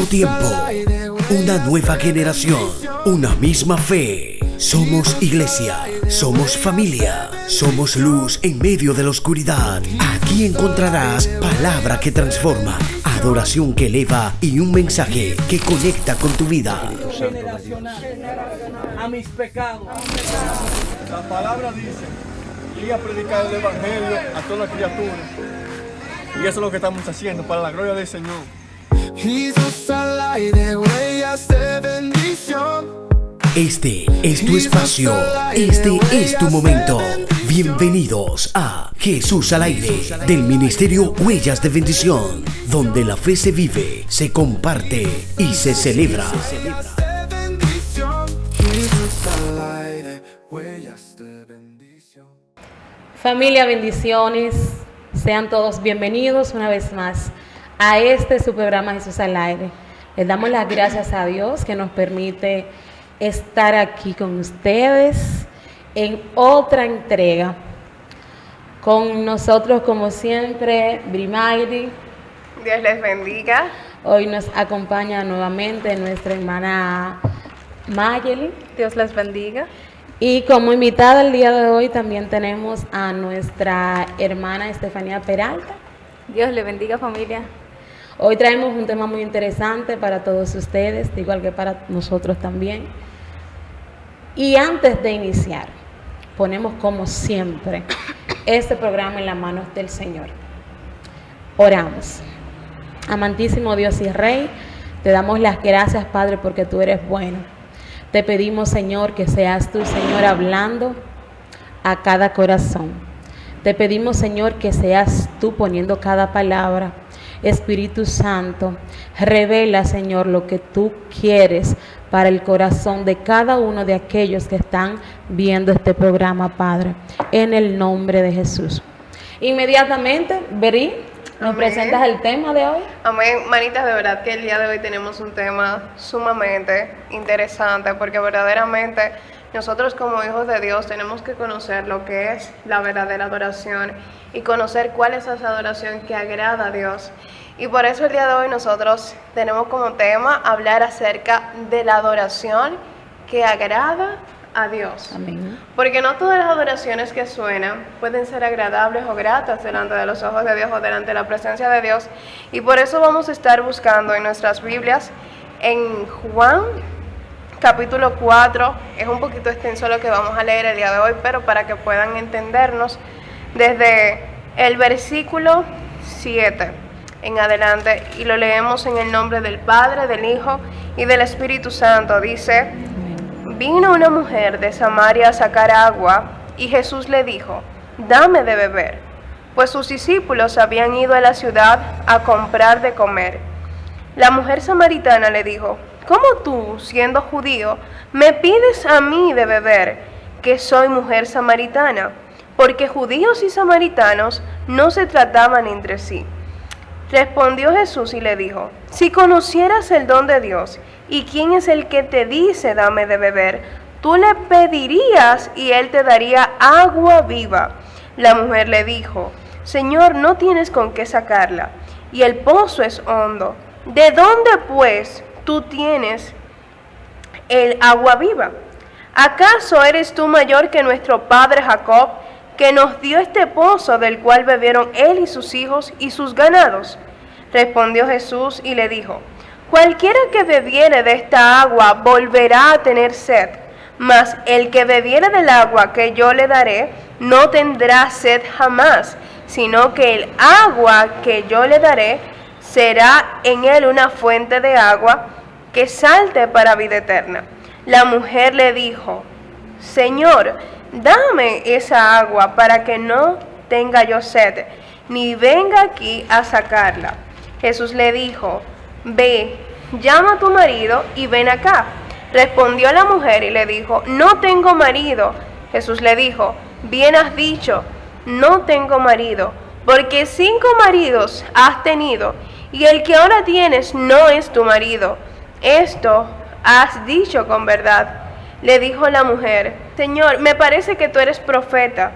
nuevo tiempo, una nueva generación, una misma fe. Somos iglesia, somos familia, somos luz en medio de la oscuridad. Aquí encontrarás palabra que transforma, adoración que eleva y un mensaje que conecta con tu vida. A mis pecados. La palabra dice, ir a predicar el evangelio a toda criatura. Y eso es lo que estamos haciendo para la gloria del Señor. Jesús al aire, huellas de bendición. Este es tu espacio, este es tu momento. Bienvenidos a Jesús al aire, del Ministerio Huellas de Bendición, donde la fe se vive, se comparte y se celebra. Familia, bendiciones. Sean todos bienvenidos una vez más a su programa Jesús al aire. Les damos las gracias a Dios que nos permite estar aquí con ustedes en otra entrega. Con nosotros, como siempre, Brimayri. Dios les bendiga. Hoy nos acompaña nuevamente nuestra hermana Mayeli. Dios les bendiga. Y como invitada el día de hoy también tenemos a nuestra hermana Estefanía Peralta. Dios les bendiga, familia. Hoy traemos un tema muy interesante para todos ustedes, igual que para nosotros también. Y antes de iniciar, ponemos como siempre este programa en las manos del Señor. Oramos. Amantísimo Dios y Rey, te damos las gracias, Padre, porque tú eres bueno. Te pedimos, Señor, que seas tú, Señor, hablando a cada corazón. Te pedimos, Señor, que seas tú poniendo cada palabra. Espíritu Santo, revela, Señor, lo que tú quieres para el corazón de cada uno de aquellos que están viendo este programa, Padre, en el nombre de Jesús. Inmediatamente, Beri, ¿nos presentas el tema de hoy? Amén, manitas, de verdad que el día de hoy tenemos un tema sumamente interesante, porque verdaderamente nosotros como hijos de Dios tenemos que conocer lo que es la verdadera adoración y conocer cuál es esa adoración que agrada a Dios. Y por eso el día de hoy nosotros tenemos como tema hablar acerca de la adoración que agrada a Dios. Amén. Porque no todas las adoraciones que suenan pueden ser agradables o gratas delante de los ojos de Dios o delante de la presencia de Dios. Y por eso vamos a estar buscando en nuestras Biblias en Juan capítulo 4. Es un poquito extenso lo que vamos a leer el día de hoy, pero para que puedan entendernos desde el versículo 7 en adelante, y lo leemos en el nombre del Padre, del Hijo y del Espíritu Santo. Dice: vino una mujer de Samaria a sacar agua, y Jesús le dijo: dame de beber, pues sus discípulos habían ido a la ciudad a comprar de comer. La mujer samaritana le dijo: ¿cómo tú, siendo judío, me pides a mí de beber, que soy mujer samaritana? Porque judíos y samaritanos no se trataban entre sí. Respondió Jesús y le dijo: si conocieras el don de Dios, y quién es el que te dice dame de beber, tú le pedirías y él te daría agua viva. La mujer le dijo: Señor, no tienes con qué sacarla, y el pozo es hondo. ¿De dónde, pues, tú tienes el agua viva? ¿Acaso eres tú mayor que nuestro padre Jacob, que nos dio este pozo del cual bebieron él y sus hijos y sus ganados? Respondió Jesús y le dijo: cualquiera que bebiere de esta agua volverá a tener sed, mas el que bebiere del agua que yo le daré no tendrá sed jamás, sino que el agua que yo le daré será en él una fuente de agua que salte para vida eterna. La mujer le dijo: Señor, dame esa agua para que no tenga yo sed, ni venga aquí a sacarla. Jesús le dijo: ve, llama a tu marido y ven acá. Respondió la mujer y le dijo: no tengo marido. Jesús le dijo: bien has dicho, no tengo marido, porque 5 maridos has tenido, y el que ahora tienes no es tu marido. Esto has dicho con verdad. Le dijo la mujer: Señor, me parece que tú eres profeta.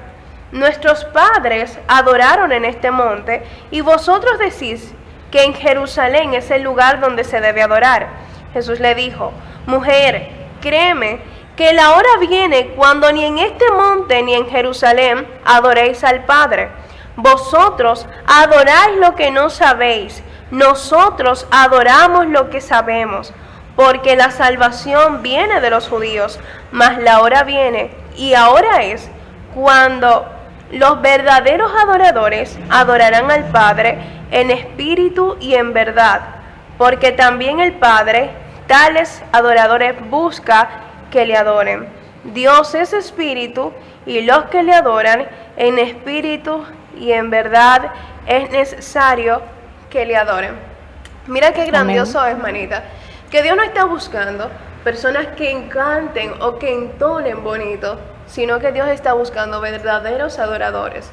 Nuestros padres adoraron en este monte, y vosotros decís que en Jerusalén es el lugar donde se debe adorar. Jesús le dijo: mujer, créeme que la hora viene cuando ni en este monte ni en Jerusalén adoréis al Padre. Vosotros adoráis lo que no sabéis, nosotros adoramos lo que sabemos, porque la salvación viene de los judíos, mas la hora viene, y ahora es, cuando los verdaderos adoradores adorarán al Padre en espíritu y en verdad, porque también el Padre tales adoradores busca que le adoren. Dios es espíritu, y los que le adoran en espíritu y en verdad es necesario que le adoren. Mira qué grandioso es, manita, que Dios no está buscando personas que encanten o que entonen bonito, sino que Dios está buscando verdaderos adoradores.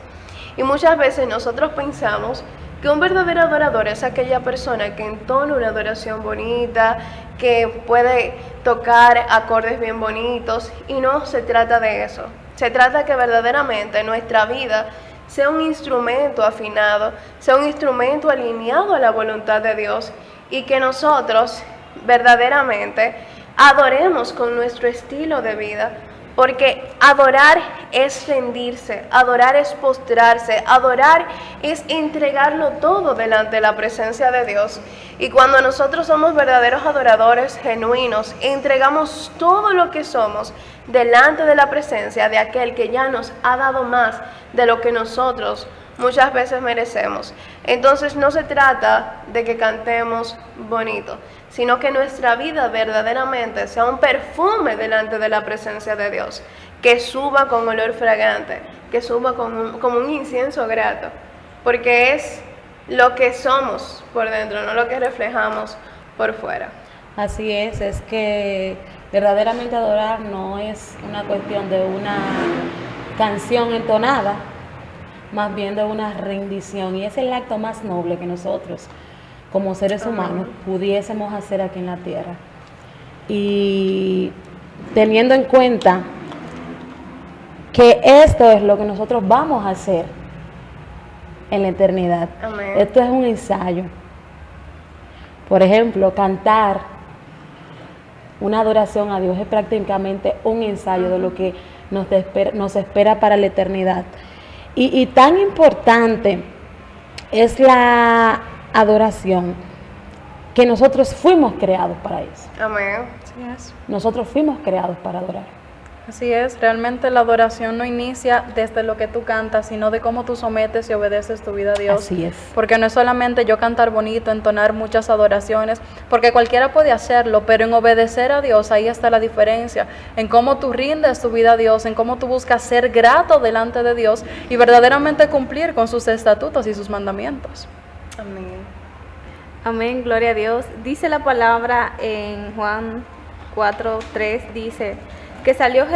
Y muchas veces nosotros pensamos que un verdadero adorador es aquella persona que entona una adoración bonita, que puede tocar acordes bien bonitos, y no se trata de eso. Se trata que verdaderamente nuestra vida sea un instrumento afinado, sea un instrumento alineado a la voluntad de Dios, y que nosotros verdaderamente adoremos con nuestro estilo de vida, porque adorar es rendirse, adorar es postrarse, adorar es entregarlo todo delante de la presencia de Dios. Y cuando nosotros somos verdaderos adoradores genuinos, entregamos todo lo que somos delante de la presencia de aquel que ya nos ha dado más de lo que nosotros muchas veces merecemos. Entonces no se trata de que cantemos bonito, sino que nuestra vida verdaderamente sea un perfume delante de la presencia de Dios, que suba con olor fragante, que suba como un incienso grato, porque es lo que somos por dentro, no lo que reflejamos por fuera. Así es que verdaderamente adorar no es una cuestión de una canción entonada, más bien de una rendición, y es el acto más noble que nosotros como seres humanos pudiésemos hacer aquí en la tierra. Y teniendo en cuenta que esto es lo que nosotros vamos a hacer en la eternidad. Amén. Esto es un ensayo. Por ejemplo, cantar una adoración a Dios es prácticamente un ensayo de lo que nos espera para la eternidad. Y tan importante es la adoración que nosotros fuimos creados para eso. Amén. Así es. Nosotros fuimos creados para adorar. Así es, realmente la adoración no inicia desde lo que tú cantas, sino de cómo tú sometes y obedeces tu vida a Dios. Así es. Porque no es solamente yo cantar bonito, entonar muchas adoraciones, porque cualquiera puede hacerlo, pero en obedecer a Dios, ahí está la diferencia, en cómo tú rindes tu vida a Dios, en cómo tú buscas ser grato delante de Dios y verdaderamente cumplir con sus estatutos y sus mandamientos. Amén. Amén, gloria a Dios. Dice la palabra en Juan 4:3, dice que salió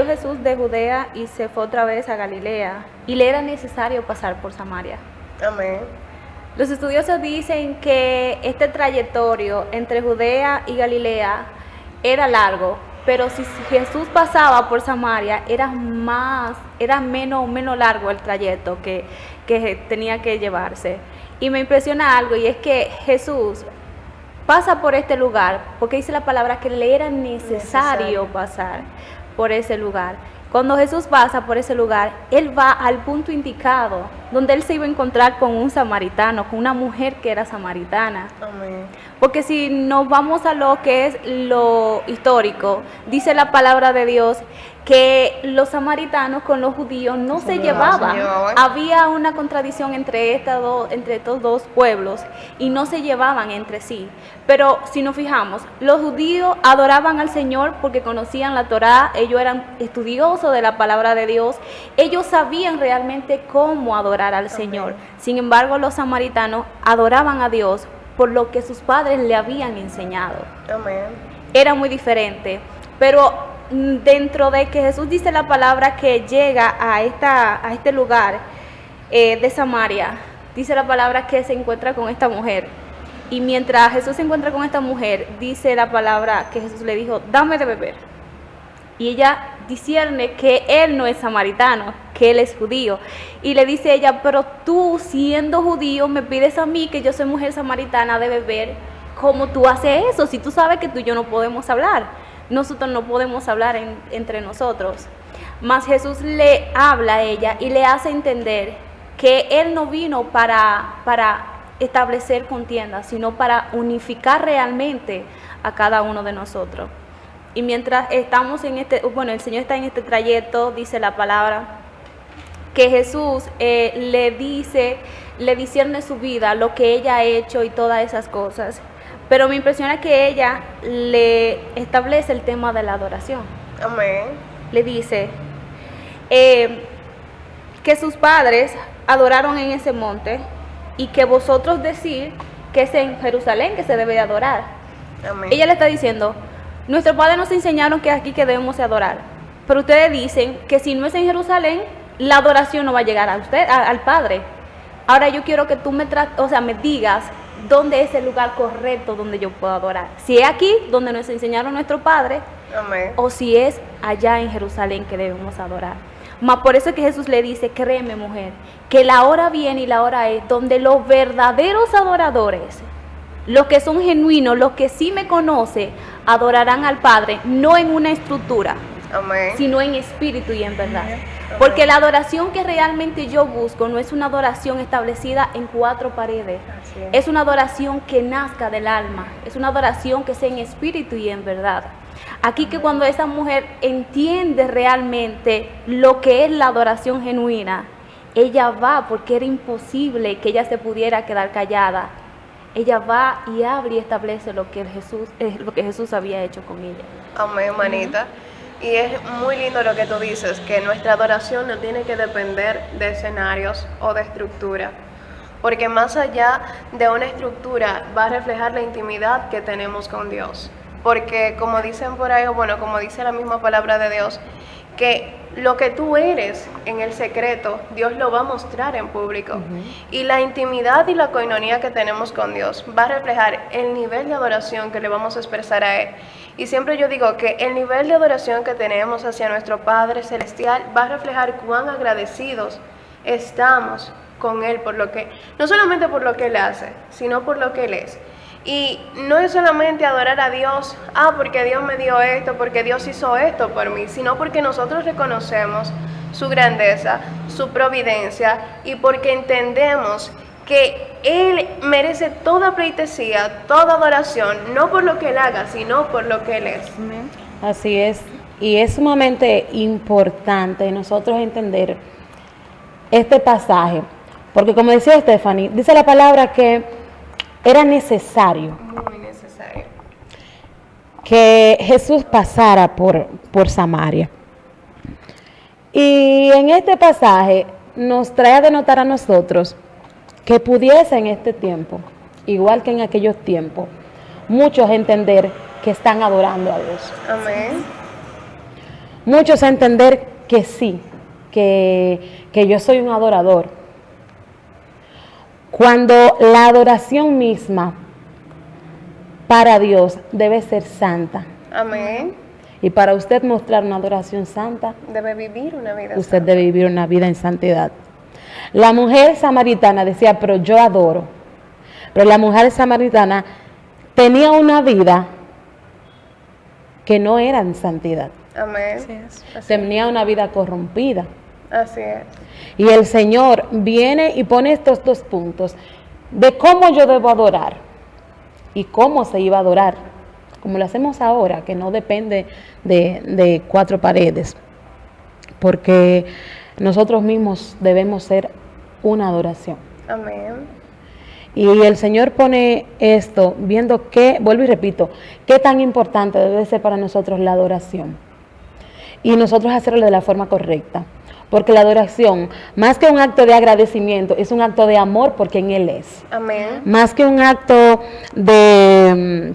Jesús de Judea y se fue otra vez a Galilea, y le era necesario pasar por Samaria. Amén. Los estudiosos dicen que este trayectorio entre Judea y Galilea era largo, pero si Jesús pasaba por Samaria era menos largo el trayecto que tenía que llevarse. Y me impresiona algo, y es que Jesús pasa por este lugar porque dice la palabra que le era necesario pasar por ese lugar. Cuando Jesús pasa por ese lugar, Él va al punto indicado, donde Él se iba a encontrar con un samaritano, con una mujer que era samaritana. Amén. Porque si nos vamos a lo que es lo histórico, dice la palabra de Dios que los samaritanos con los judíos no se llevaban. Había una contradicción entre estos dos pueblos y no se llevaban entre sí. Pero si nos fijamos, los judíos adoraban al Señor porque conocían la Torá, ellos eran estudiosos de la palabra de Dios, ellos sabían realmente cómo adorar al Señor. Sin embargo, los samaritanos adoraban a Dios por lo que sus padres le habían enseñado. Amén. Era muy diferente, pero dentro de que Jesús dice la palabra que llega a este lugar de Samaria, dice la palabra que se encuentra con esta mujer. Y mientras Jesús se encuentra con esta mujer, dice la palabra que Jesús le dijo, dame de beber. y ella discierne que él no es samaritano, que él es judío. Y le dice ella, pero tú siendo judío me pides a mí, que yo soy mujer samaritana, de beber. ¿Cómo tú haces eso? Si tú sabes que tú y yo no podemos hablar. Nosotros no podemos hablar entre nosotros. Mas Jesús le habla a ella y le hace entender que Él no vino para establecer contiendas, sino para unificar realmente a cada uno de nosotros. Y mientras estamos el Señor está en este trayecto, dice la palabra, que Jesús le discierne su vida, lo que ella ha hecho y todas esas cosas. Pero me impresiona que ella le establece el tema de la adoración. Amén. Le dice que sus padres adoraron en ese monte y que vosotros decís que es en Jerusalén que se debe de adorar. Amén. Ella le está diciendo, nuestros padres nos enseñaron que aquí que debemos de adorar, pero ustedes dicen que si no es en Jerusalén, la adoración no va a llegar a usted, al Padre. Ahora yo quiero que tú me digas dónde es el lugar correcto donde yo puedo adorar. Si es aquí, donde nos enseñaron nuestros padres, Amén. o si es allá en Jerusalén que debemos adorar. Mas por eso es que Jesús le dice, créeme mujer, que la hora viene y la hora es donde los verdaderos adoradores, los que son genuinos, los que sí me conocen, adorarán al Padre, no en una estructura, Amén. sino en espíritu y en verdad. Porque la adoración que realmente yo busco no es una adoración establecida en cuatro paredes. Es una adoración que nazca del alma. Es una adoración que sea en espíritu y en verdad. Aquí que cuando esa mujer entiende realmente lo que es la adoración genuina, ella va, porque era imposible que ella se pudiera quedar callada. Ella va y abre y establece lo que Jesús había hecho con ella. Amén, manita. Y es muy lindo lo que tú dices, que nuestra adoración no tiene que depender de escenarios o de estructura, porque más allá de una estructura va a reflejar la intimidad que tenemos con Dios. Porque como dicen por ahí, como dice la misma palabra de Dios, que lo que tú eres en el secreto, Dios lo va a mostrar en público. Y la intimidad y la coinonía que tenemos con Dios va a reflejar el nivel de adoración que le vamos a expresar a Él. Y siempre yo digo que el nivel de adoración que tenemos hacia nuestro Padre Celestial va a reflejar cuán agradecidos estamos con Él, no solamente por lo que Él hace, sino por lo que Él es. Y no es solamente adorar a Dios, porque Dios me dio esto, porque Dios hizo esto por mí, sino porque nosotros reconocemos su grandeza, su providencia, y porque entendemos que Él merece toda pleitesía, toda adoración, no por lo que Él haga, sino por lo que Él es. Así es, y es sumamente importante nosotros entender este pasaje, porque como decía Stephanie, dice la palabra que era necesario, muy necesario, que Jesús pasara por Samaria. Y en este pasaje nos trae a denotar a nosotros que pudiese en este tiempo, igual que en aquellos tiempos, muchos entender que están adorando a Dios. Amén. Muchos entender que sí, que yo soy un adorador. Cuando la adoración misma para Dios debe ser santa. Amén. Y para usted mostrar una adoración santa, Debe vivir una vida usted santa. debe vivir una vida en santidad. La mujer samaritana decía, pero yo adoro. Pero la mujer samaritana tenía una vida que no era en santidad. Amén. Tenía una vida corrompida. Así es. Y el Señor viene y pone estos dos puntos de cómo yo debo adorar y cómo se iba a adorar, como lo hacemos ahora, que no depende de cuatro paredes, porque nosotros mismos debemos ser una adoración. Amén. Y el Señor pone esto, viendo que, vuelvo y repito, qué tan importante debe ser para nosotros la adoración. Y nosotros hacerlo de la forma correcta. Porque la adoración, más que un acto de agradecimiento, es un acto de amor por quien Él es. Amén. Más que un acto de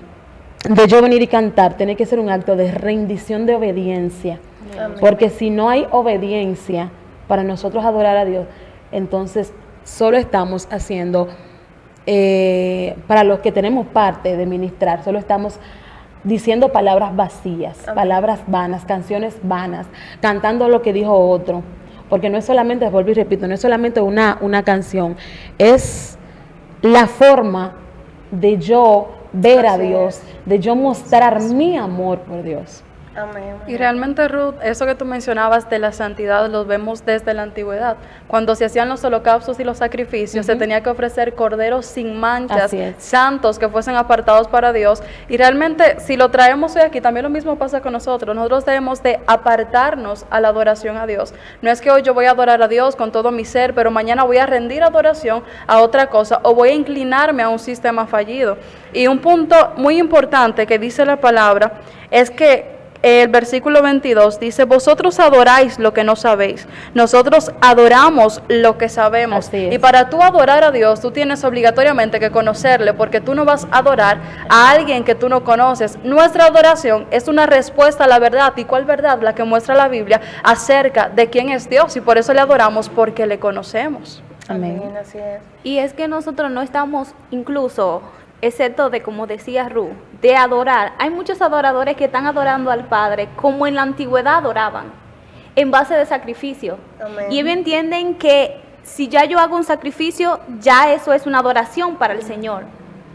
yo venir y cantar, tiene que ser un acto de rendición, de obediencia. Amén. Porque si no hay obediencia para nosotros adorar a Dios, entonces solo estamos haciendo, para los que tenemos parte de ministrar, solo estamos diciendo palabras vacías, palabras vanas, canciones vanas, cantando lo que dijo otro. Porque no es solamente, vuelvo y repito, no es solamente una canción, es la forma de yo ver a Dios, de yo mostrar mi amor por Dios. Amén. Y realmente, Ruth, eso que tú mencionabas de la santidad lo vemos desde la antigüedad. Cuando se hacían los holocaustos y los sacrificios, se tenía que ofrecer corderos sin manchas, santos, que fuesen apartados para Dios. Y realmente, si lo traemos hoy aquí, también lo mismo pasa con nosotros. Nosotros debemos de apartarnos a la adoración a Dios. No es que hoy yo voy a adorar a Dios con todo mi ser, pero mañana voy a rendir adoración a otra cosa o voy a inclinarme a un sistema fallido. Y un punto muy importante que dice la palabra es que el versículo 22 dice, vosotros adoráis lo que no sabéis, nosotros adoramos lo que sabemos. Y para tú adorar a Dios, tú tienes obligatoriamente que conocerle, porque tú no vas a adorar a alguien que tú no conoces. Nuestra adoración es una respuesta a la verdad. ¿Y cuál verdad? La que muestra la Biblia acerca de quién es Dios, y por eso le adoramos, porque le conocemos. Amén. Así es. Y es que nosotros no estamos incluso, excepto de, como decía Ru, de adorar. Hay muchos adoradores que están adorando al Padre como en la antigüedad adoraban, en base de sacrificio. Amén. Y ellos entienden que si ya yo hago un sacrificio, ya eso es una adoración para el Señor.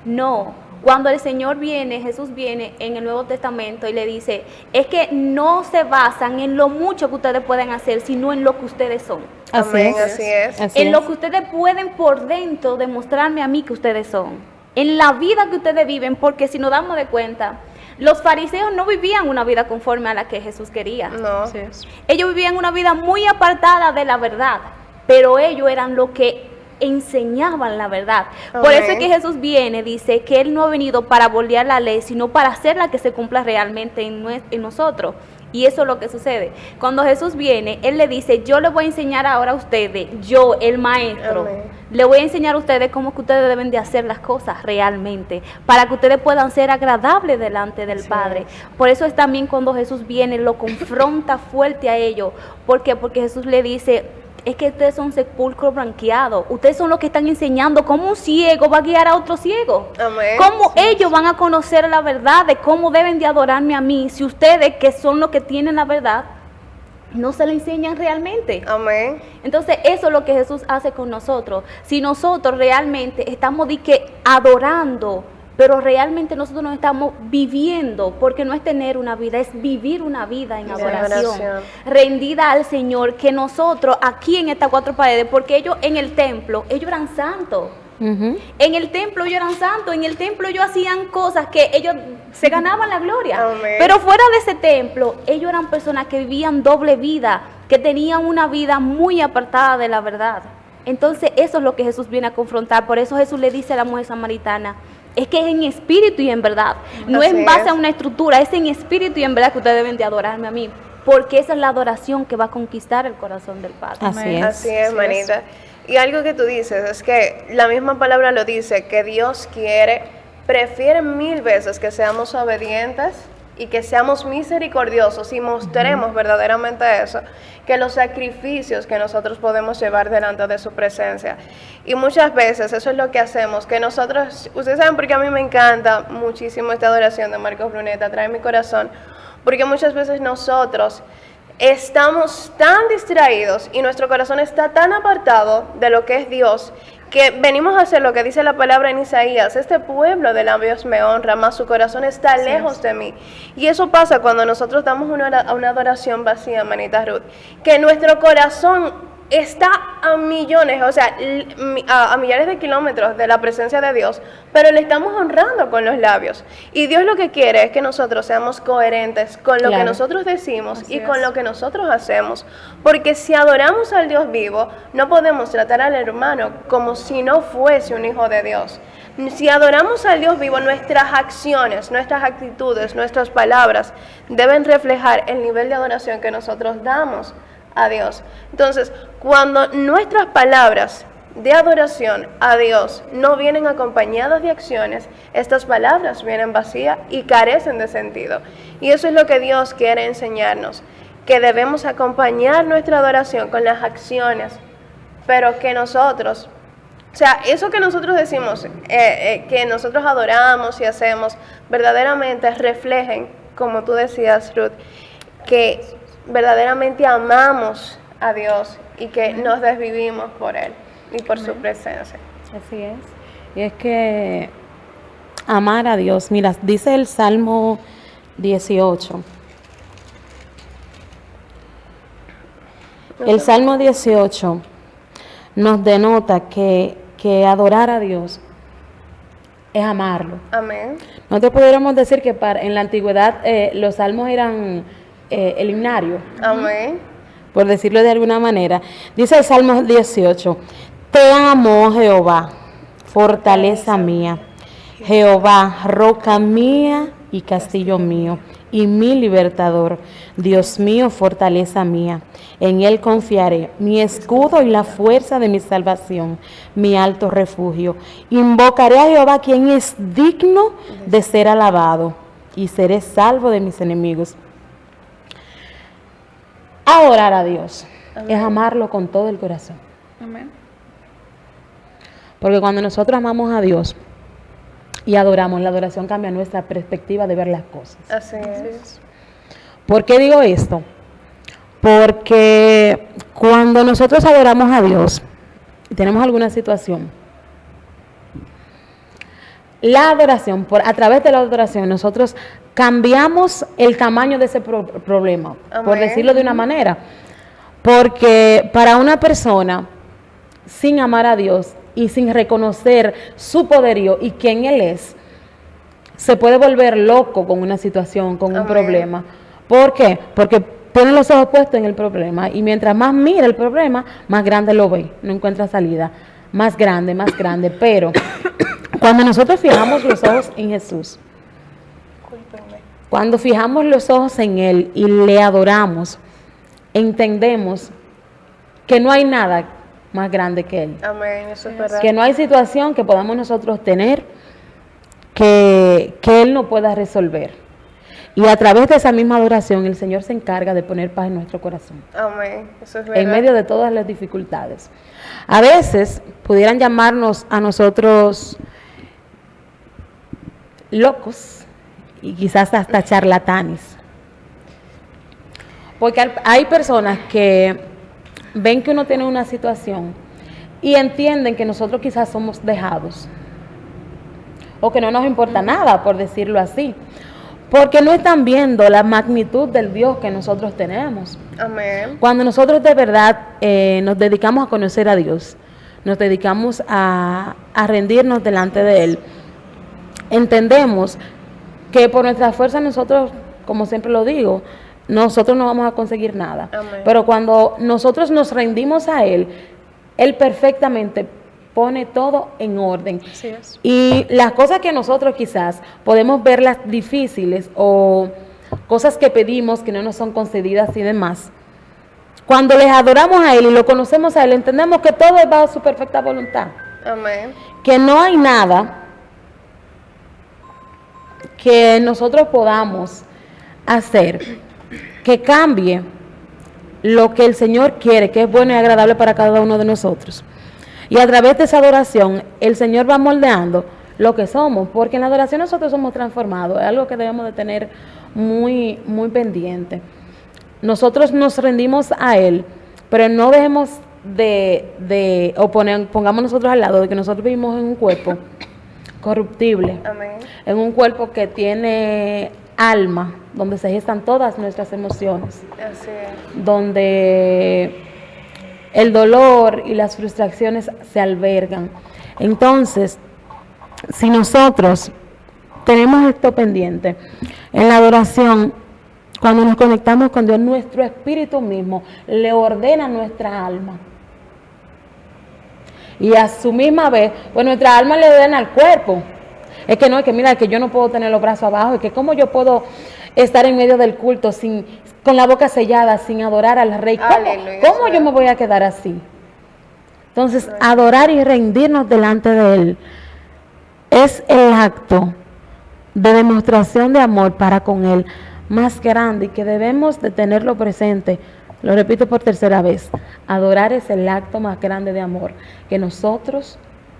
No, cuando el Señor viene, Jesús viene en el Nuevo Testamento y le dice, es que no se basan en lo mucho que ustedes pueden hacer, sino en lo que ustedes son. Amén, así es. En lo que ustedes pueden por dentro demostrarme a mí que ustedes son. En la vida que ustedes viven, porque si nos damos de cuenta, los fariseos no vivían una vida conforme a la que Jesús quería. No. Así es. Ellos vivían una vida muy apartada de la verdad, pero ellos eran los que enseñaban la verdad. Por eso es que Jesús viene, dice que Él no ha venido para abolir la ley, sino para hacerla que se cumpla realmente en nosotros. Y eso es lo que sucede. Cuando Jesús viene, Él le dice, yo les voy a enseñar ahora a ustedes, yo, el maestro, le voy a enseñar a ustedes cómo que ustedes deben de hacer las cosas realmente, para que ustedes puedan ser agradables delante del Padre. Por eso es también cuando Jesús viene, lo confronta fuerte a ellos. ¿Por qué? Porque Jesús le dice, es que ustedes son sepulcro blanqueado. Ustedes son los que están enseñando cómo un ciego va a guiar a otro ciego. Amén. Cómo ellos van a conocer la verdad de cómo deben de adorarme a mí, si ustedes, que son los que tienen la verdad, no se la enseñan realmente. Amén. Entonces eso es lo que Jesús hace con nosotros. Si nosotros realmente estamos adorando, pero realmente nosotros no estamos viviendo, porque no es tener una vida, es vivir una vida en adoración, rendida al Señor, que nosotros aquí en estas cuatro paredes, porque ellos en el templo, ellos eran santos. En el templo ellos eran santos, en el templo ellos hacían cosas que ellos se ganaban la gloria. Amén. Pero fuera de ese templo, ellos eran personas que vivían doble vida, que tenían una vida muy apartada de la verdad. Entonces eso es lo que Jesús viene a confrontar. Por eso Jesús le dice a la mujer samaritana, es que es en espíritu y en verdad, no es en base a una estructura, es en espíritu y en verdad que ustedes deben de adorarme a mí, porque esa es la adoración que va a conquistar el corazón del Padre. Así es, manita. Y algo que tú dices es que la misma palabra lo dice, que Dios prefiere 1000 veces que seamos obedientes y que seamos misericordiosos y mostremos verdaderamente eso, que los sacrificios que nosotros podemos llevar delante de su presencia. Y muchas veces eso es lo que hacemos, que nosotros, ustedes saben porque a mí me encanta muchísimo esta adoración de Marcos Bruneta, trae mi corazón, porque muchas veces nosotros estamos tan distraídos y nuestro corazón está tan apartado de lo que es Dios, que venimos a hacer lo que dice la palabra en Isaías, este pueblo de labios me honra, mas su corazón está lejos de mí. Y eso pasa cuando nosotros damos una adoración vacía, manita Ruth, que nuestro corazón está a millones, o sea, a millares de kilómetros de la presencia de Dios, pero le estamos honrando con los labios. Y Dios lo que quiere es que nosotros seamos coherentes con lo que nosotros decimos y con lo que nosotros hacemos. Porque si adoramos al Dios vivo, no podemos tratar al hermano como si no fuese un hijo de Dios. Si adoramos al Dios vivo, nuestras acciones, nuestras actitudes, nuestras palabras deben reflejar el nivel de adoración que nosotros damos a Dios. Entonces, cuando nuestras palabras de adoración a Dios no vienen acompañadas de acciones, estas palabras vienen vacías y carecen de sentido. Y eso es lo que Dios quiere enseñarnos, que debemos acompañar nuestra adoración con las acciones, pero que nosotros sea, eso que nosotros decimos, que nosotros adoramos y hacemos, verdaderamente reflejen, como tú decías, Ruth, que verdaderamente amamos a Dios y que nos desvivimos por Él y por su presencia. Así es. Y es que amar a Dios, mira, dice el Salmo 18. El Salmo 18 nos denota que adorar a Dios es amarlo. Amén. Nosotros pudiéramos decir que en la antigüedad los salmos eran el himnario. Amén. Por decirlo de alguna manera. Dice el Salmo 18, te amo, Jehová, fortaleza mía, Jehová, roca mía y castillo mío, y mi libertador, Dios mío, fortaleza mía, en Él confiaré, mi escudo y la fuerza de mi salvación, mi alto refugio. Invocaré a Jehová, quien es digno de ser alabado, y seré salvo de mis enemigos. Adorar a Dios es amarlo con todo el corazón. Amén. Porque cuando nosotros amamos a Dios y adoramos, la adoración cambia nuestra perspectiva de ver las cosas. Así es. ¿Por qué digo esto? Porque cuando nosotros adoramos a Dios y tenemos alguna situación, la adoración, a través de la adoración, nosotros cambiamos el tamaño de ese problema, por decirlo de una manera. Porque para una persona, sin amar a Dios y sin reconocer su poderío y quién Él es, se puede volver loco con una situación, con un problema. ¿Por qué? Porque pone los ojos puestos en el problema y mientras más mira el problema, más grande lo ve, no encuentra salida. Más grande, pero cuando nosotros fijamos los ojos en Jesús, cuando fijamos los ojos en Él y le adoramos, entendemos que no hay nada más grande que Él. Amén, eso es verdad. Que no hay situación que podamos nosotros tener que Él no pueda resolver. Y a través de esa misma adoración, el Señor se encarga de poner paz en nuestro corazón. Amén, eso es verdad. En medio de todas las dificultades. A veces pudieran llamarnos a nosotros locos y quizás hasta charlatanes. Porque hay personas que ven que uno tiene una situación y entienden que nosotros quizás somos dejados o que no nos importa nada, por decirlo así, porque no están viendo la magnitud del Dios que nosotros tenemos. Amén. Cuando nosotros de verdad nos dedicamos a conocer a Dios, nos dedicamos a rendirnos delante de Él, entendemos que por nuestra fuerza nosotros, como siempre lo digo, nosotros no vamos a conseguir nada. Amén. Pero cuando nosotros nos rendimos a Él, Él perfectamente pone todo en orden. Así es. Y las cosas que nosotros quizás podemos verlas difíciles o cosas que pedimos que no nos son concedidas y demás, cuando les adoramos a Él y lo conocemos a Él, entendemos que todo es bajo su perfecta voluntad. Amén. Que no hay nada que nosotros podamos hacer que cambie lo que el Señor quiere, que es bueno y agradable para cada uno de nosotros. Y a través de esa adoración, el Señor va moldeando lo que somos, porque en la adoración nosotros somos transformados, es algo que debemos de tener muy, muy pendiente. Nosotros nos rendimos a Él, pero no dejemos pongamos nosotros al lado de que nosotros vivimos en un cuerpo corruptible, Amén. en un cuerpo que tiene alma, donde se gestan todas nuestras emociones, Así es. donde el dolor y las frustraciones se albergan. Entonces, si nosotros tenemos esto pendiente, en la adoración, cuando nos conectamos con Dios, nuestro espíritu mismo le ordena nuestra alma. Y a su misma vez, pues nuestra alma le ordena al cuerpo. Es que no, es que mira, es que yo no puedo tener los brazos abajo, es que cómo yo puedo estar en medio del culto con la boca sellada, sin adorar al Rey. ¿Cómo yo me voy a quedar así? Entonces, adorar y rendirnos delante de Él es el acto de demostración de amor para con Él más grande y que debemos de tenerlo presente. Lo repito por tercera vez, adorar es el acto más grande de amor que nosotros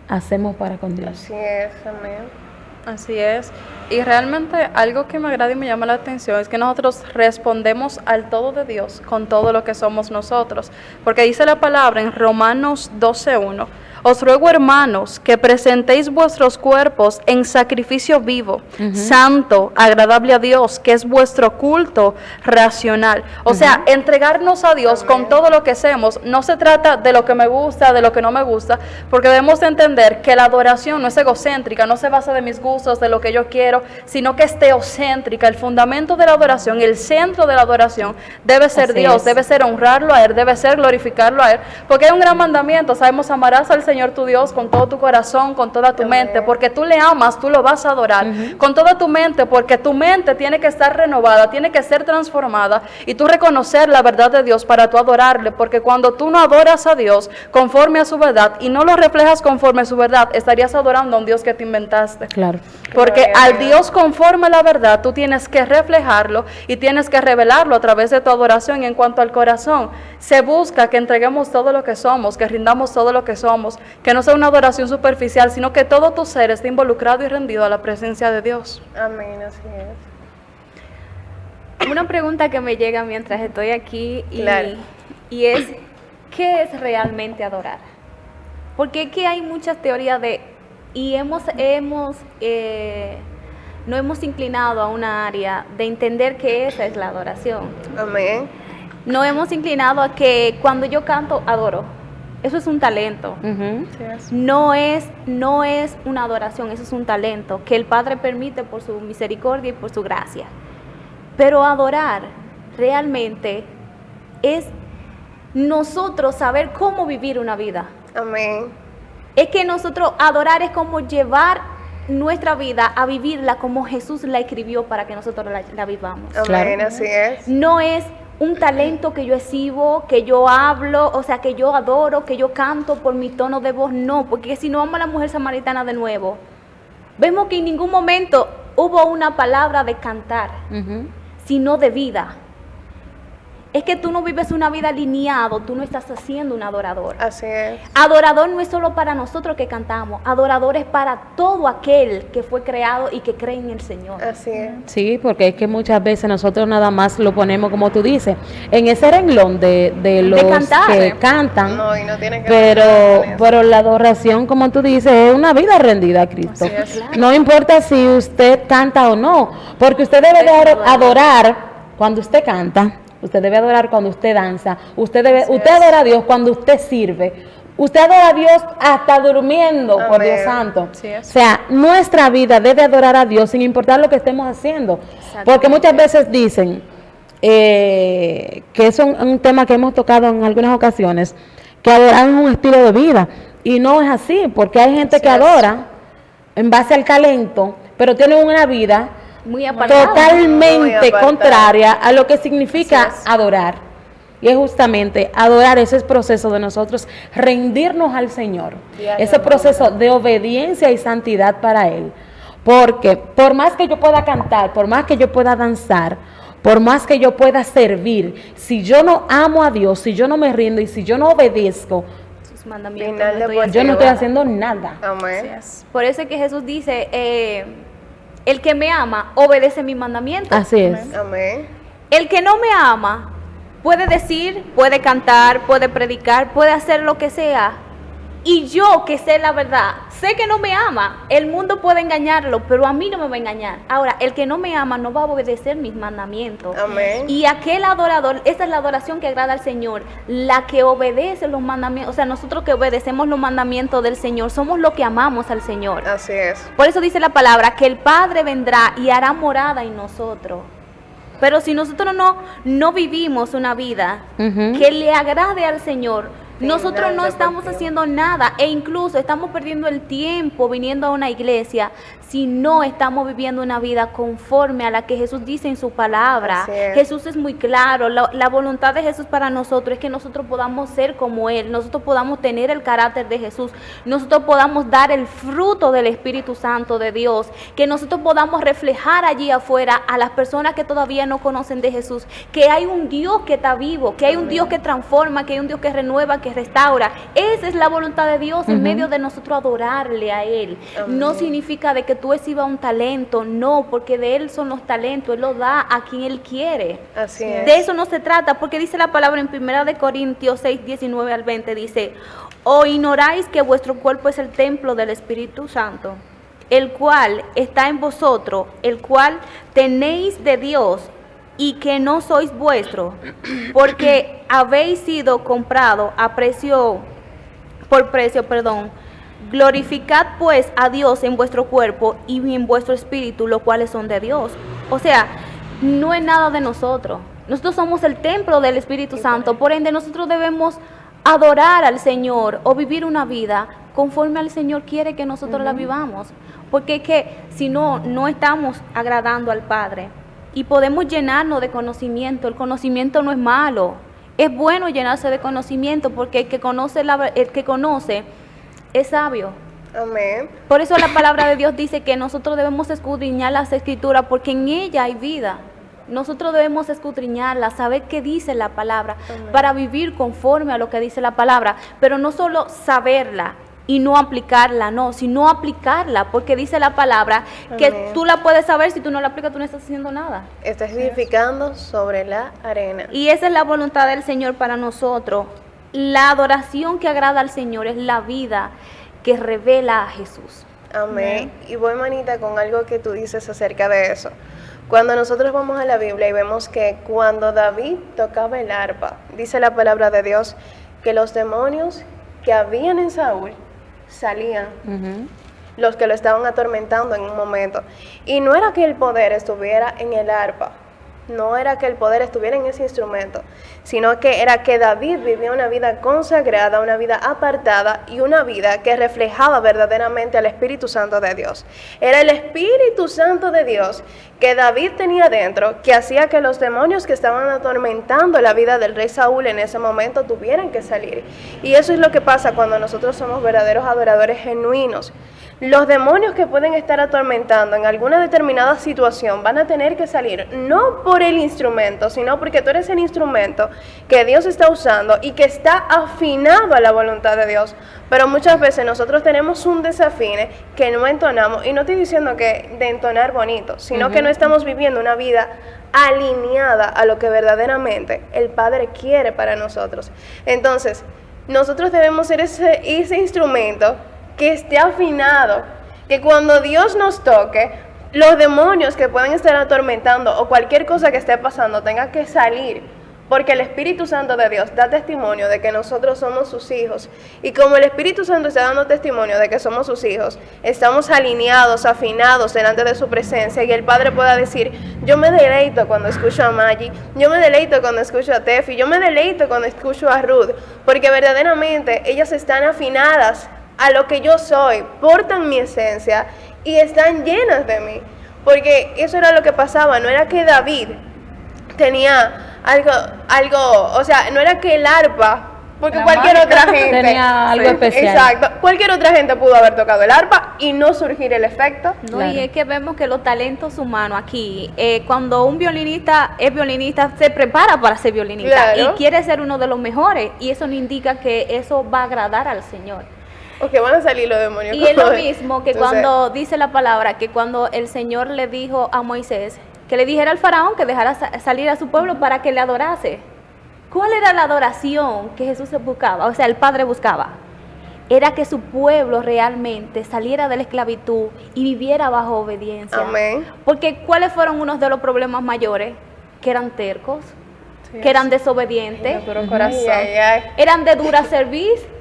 hacemos para con Dios. Así es, amén. Así es. Y realmente algo que me agrada y me llama la atención es que nosotros respondemos al todo de Dios con todo lo que somos nosotros. Porque dice la palabra en Romanos 12:1, os ruego, hermanos, que presentéis vuestros cuerpos en sacrificio vivo, santo, agradable a Dios, que es vuestro culto racional. O sea, entregarnos a Dios con todo lo que hacemos. No se trata de lo que me gusta, de lo que no me gusta, porque debemos de entender que la adoración no es egocéntrica, no se basa de mis gustos, de lo que yo quiero, sino que es teocéntrica. El fundamento de la adoración, el centro de la adoración debe ser Dios, debe ser honrarlo a Él, debe ser glorificarlo a Él, porque hay un gran mandamiento, sabemos, amarás al Señor tu Dios con todo tu corazón, con toda tu mente, porque tú le amas, tú lo vas a adorar con toda tu mente, porque tu mente tiene que estar renovada, tiene que ser transformada y tú reconocer la verdad de Dios para tú adorarle, porque cuando tú no adoras a Dios conforme a su verdad y no lo reflejas conforme a su verdad, estarías adorando a un Dios que te inventaste. Claro. Porque al Dios conforme a la verdad, tú tienes que reflejarlo y tienes que revelarlo a través de tu adoración. Y en cuanto al corazón, se busca que entreguemos todo lo que somos, que rindamos todo lo que somos, que no sea una adoración superficial, sino que todo tu ser esté involucrado y rendido a la presencia de Dios. Amén, así es. Una pregunta que me llega mientras estoy aquí Claro. y es, ¿qué es realmente adorar? Porque es que hay muchas teorías y no hemos inclinado a una área de entender que esa es la adoración. Amén. No hemos inclinado a que cuando yo canto, adoro. Eso es un talento. No es una adoración, eso es un talento que el Padre permite por su misericordia y por su gracia. Pero adorar realmente es nosotros saber cómo vivir una vida. Amén. Es que nosotros adorar es como llevar nuestra vida a vivirla como Jesús la escribió para que nosotros la vivamos. Amén, así es. No es un talento que yo exhibo, que yo hablo, o sea, que yo adoro, que yo canto por mi tono de voz, no, porque si no vamos a la mujer samaritana de nuevo, vemos que en ningún momento hubo una palabra de cantar, sino de vida. Es que tú no vives una vida alineado, tú no estás haciendo un adorador. Así es. Adorador no es solo para nosotros que cantamos, adorador es para todo aquel que fue creado y que cree en el Señor. Así es. Sí, porque es que muchas veces nosotros nada más lo ponemos, como tú dices, en ese renglón de los cantar. que cantan. No, y no tiene que ver con pero la adoración, como tú dices, es una vida rendida a Cristo. Así es. No importa si usted canta o no, porque usted debe de adorar cuando usted canta. Usted debe adorar cuando usted danza. Usted adora a Dios cuando usted sirve. Usted adora a Dios hasta durmiendo, por Dios santo. Sí, o sea, nuestra vida debe adorar a Dios sin importar lo que estemos haciendo. Porque muchas veces dicen, que es un tema que hemos tocado en algunas ocasiones, que adorar es un estilo de vida. Y no es así, porque hay gente que adora en base al talento, pero tiene una vida Muy apartada. totalmente contraria a lo que significa adorar. Y es justamente adorar ese proceso de nosotros rendirnos al Señor, ese proceso de obediencia y santidad para Él. Porque por más que yo pueda cantar, por más que yo pueda danzar, por más que yo pueda servir, si yo no amo a Dios, si yo no me rindo y si yo no obedezco, Sus mandamientos, yo no estoy haciendo nada. Amén. Por eso es que Jesús dice, el que me ama obedece mis mandamientos. Así es. Amén. El que no me ama puede decir, puede cantar, puede predicar, puede hacer lo que sea. Y yo, que sé la verdad, sé que no me ama. El mundo puede engañarlo, pero a mí no me va a engañar. Ahora, el que no me ama no va a obedecer mis mandamientos. Amén. Y aquel adorador, esa es la adoración que agrada al Señor, la que obedece los mandamientos. O sea, nosotros que obedecemos los mandamientos del Señor, somos los que amamos al Señor. Así es. Por eso dice la palabra que el Padre vendrá y hará morada en nosotros. Pero si nosotros no vivimos una vida que le agrade al Señor, nosotros no estamos haciendo nada, e incluso estamos perdiendo el tiempo viniendo a una iglesia si no estamos viviendo una vida conforme a la que Jesús dice en su palabra. Jesús es muy claro, la voluntad de Jesús para nosotros es que nosotros podamos ser como Él, nosotros podamos tener el carácter de Jesús, nosotros podamos dar el fruto del Espíritu Santo de Dios, que nosotros podamos reflejar allí afuera a las personas que todavía no conocen de Jesús, que hay un Dios que está vivo, que hay un Dios que transforma, que hay un Dios que renueva, que que restaura. Esa es la voluntad de Dios en medio de nosotros adorarle a Él. No significa de que tú exhibas un talento, no, porque de Él son los talentos, Él los da a quien Él quiere. Así es. De eso no se trata, porque dice la palabra en 1 Corintios 6, 19 al 20, dice: ¿o ignoráis que vuestro cuerpo es el templo del Espíritu Santo, el cual está en vosotros, el cual tenéis de Dios, y que no sois vuestros, porque habéis sido comprado por precio? Glorificad pues a Dios en vuestro cuerpo y en vuestro espíritu, los cuales son de Dios. O sea, no es nada de nosotros. Nosotros somos el templo del Espíritu Santo, por ende nosotros debemos adorar al Señor o vivir una vida conforme al Señor quiere que nosotros la vivamos, porque es que si no, no estamos agradando al Padre. Y podemos llenarnos de conocimiento. El conocimiento no es malo, es bueno llenarse de conocimiento, porque el que conoce es sabio. Amén. Por eso la palabra de Dios dice que nosotros debemos escudriñar las Escrituras, porque en ella hay vida. Nosotros debemos escudriñarla, saber qué dice la palabra, para vivir conforme a lo que dice la palabra, pero no solo saberla y no aplicarla, no, sino aplicarla, porque dice la palabra que tú la puedes saber, si tú no la aplicas tú no estás haciendo nada. Estás edificando sobre la arena. Y esa es la voluntad del Señor para nosotros. La adoración que agrada al Señor es la vida que revela a Jesús. Amén. Y voy, manita, con algo que tú dices acerca de eso. Cuando nosotros vamos a la Biblia y vemos que cuando David tocaba el arpa, dice la palabra de Dios que los demonios que habían en Saúl salían, los que lo estaban atormentando en un momento. Y no era que el poder estuviera en el arpa, no era que el poder estuviera en ese instrumento, sino que era que David vivía una vida consagrada, una vida apartada y una vida que reflejaba verdaderamente al Espíritu Santo de Dios. Era el Espíritu Santo de Dios que David tenía dentro, que hacía que los demonios que estaban atormentando la vida del rey Saúl en ese momento tuvieran que salir. Y eso es lo que pasa cuando nosotros somos verdaderos adoradores genuinos. Los demonios que pueden estar atormentando en alguna determinada situación van a tener que salir, no por el instrumento, sino porque tú eres el instrumento que Dios está usando y que está afinado a la voluntad de Dios. Pero muchas veces nosotros tenemos un desafine que no entonamos, y no estoy diciendo que de entonar bonito, sino que no estamos viviendo una vida alineada a lo que verdaderamente el Padre quiere para nosotros. Entonces, nosotros debemos ser ese instrumento que esté afinado, que cuando Dios nos toque, los demonios que pueden estar atormentando o cualquier cosa que esté pasando tenga que salir, porque el Espíritu Santo de Dios da testimonio de que nosotros somos sus hijos, y como el Espíritu Santo está dando testimonio de que somos sus hijos, estamos alineados, afinados delante de su presencia, y el Padre pueda decir: yo me deleito cuando escucho a Maggie, yo me deleito cuando escucho a Tefi, yo me deleito cuando escucho a Ruth, porque verdaderamente ellas están afinadas a lo que yo soy, portan mi esencia y están llenas de mí. Porque eso era lo que pasaba, no era que David tenía algo, o sea, no era que el arpa, porque cualquier otra gente tenía algo especial. Exacto, cualquier otra gente pudo haber tocado el arpa y no surgir el efecto. No, Claro. y es que vemos que los talentos humanos aquí, cuando un violinista es violinista, se prepara para ser violinista, Claro. y quiere ser uno de los mejores, y eso no indica que eso va a agradar al Señor. O que van a salir los demonios. Y es lo mismo que Entonces, cuando dice la palabra, que cuando el Señor le dijo a Moisés que le dijera al faraón que dejara salir a su pueblo para que le adorase. ¿Cuál era la adoración que Jesús buscaba? O sea, el Padre buscaba. Era que su pueblo realmente saliera de la esclavitud y viviera bajo obediencia. Amén. Porque ¿cuáles fueron unos de los problemas mayores? Que eran tercos, que eran desobedientes, Ay, ay, ay. eran de dura servir.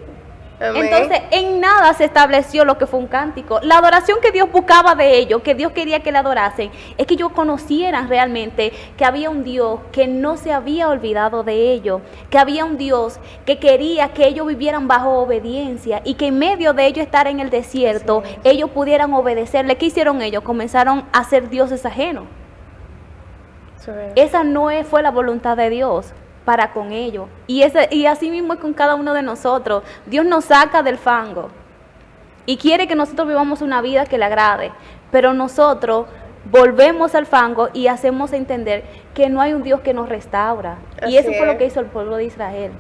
Amén. Entonces, en nada se estableció lo que fue un cántico. La adoración que Dios buscaba de ellos, que Dios quería que le adorasen, es que ellos conocieran realmente que había un Dios que no se había olvidado de ellos, que había un Dios que quería que ellos vivieran bajo obediencia, y que en medio de ellos estar en el desierto, ellos pudieran obedecerle. ¿Qué hicieron ellos? Comenzaron a ser dioses ajenos. Esa no fue la voluntad de Dios para con ellos. Y así mismo es con cada uno de nosotros. Dios nos saca del fango y quiere que nosotros vivamos una vida que le agrade, pero nosotros volvemos al fango y hacemos entender que no hay un Dios que nos restaura. Y Así eso fue lo es. que hizo el pueblo de Israel.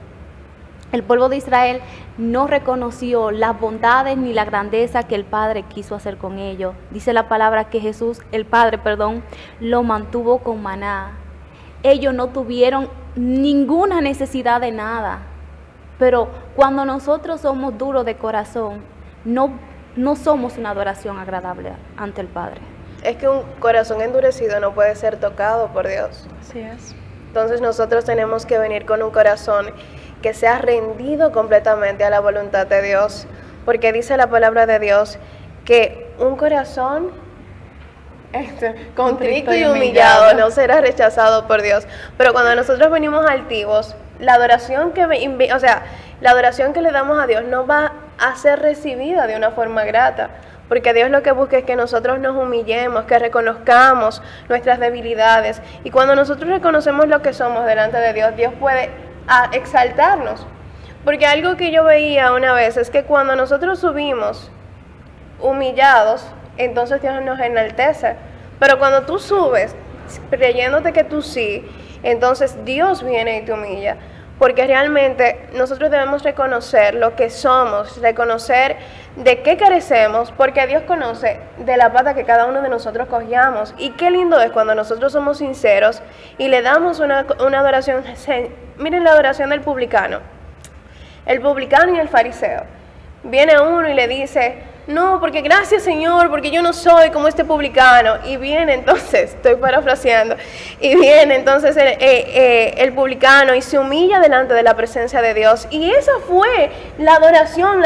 el pueblo de Israel no reconoció las bondades ni la grandeza que el Padre quiso hacer con ellos. Dice la palabra que Jesús, el Padre, lo mantuvo con maná. Ellos no tuvieron ninguna necesidad de nada. Pero cuando nosotros somos duros de corazón, no somos una adoración agradable ante el Padre. Es que un corazón endurecido no puede ser tocado por Dios. Así es. Entonces nosotros tenemos que venir con un corazón que sea rendido completamente a la voluntad de Dios, porque dice la palabra de Dios que un corazón contrito y humillado no será rechazado por Dios. Pero cuando nosotros venimos altivos, la adoración que le damos a Dios no va a ser recibida de una forma grata, porque Dios lo que busca es que nosotros nos humillemos, que reconozcamos nuestras debilidades, y cuando nosotros reconocemos lo que somos delante de Dios, Dios puede exaltarnos. Porque algo que yo veía una vez es que cuando nosotros subimos humillados, entonces Dios nos enaltece. Pero cuando tú subes creyéndote que tú sí, entonces Dios viene y te humilla. Porque realmente nosotros debemos reconocer lo que somos, reconocer de qué carecemos, porque Dios conoce de la pata que cada uno de nosotros cogíamos. Y qué lindo es cuando nosotros somos sinceros y le damos una adoración. Miren la adoración del publicano. El publicano y el fariseo. Viene uno y le dice: no, porque gracias Señor, porque yo no soy como este publicano. Y viene entonces, estoy parafraseando, y viene entonces el publicano y se humilla delante de la presencia de Dios. Y esa fue la oración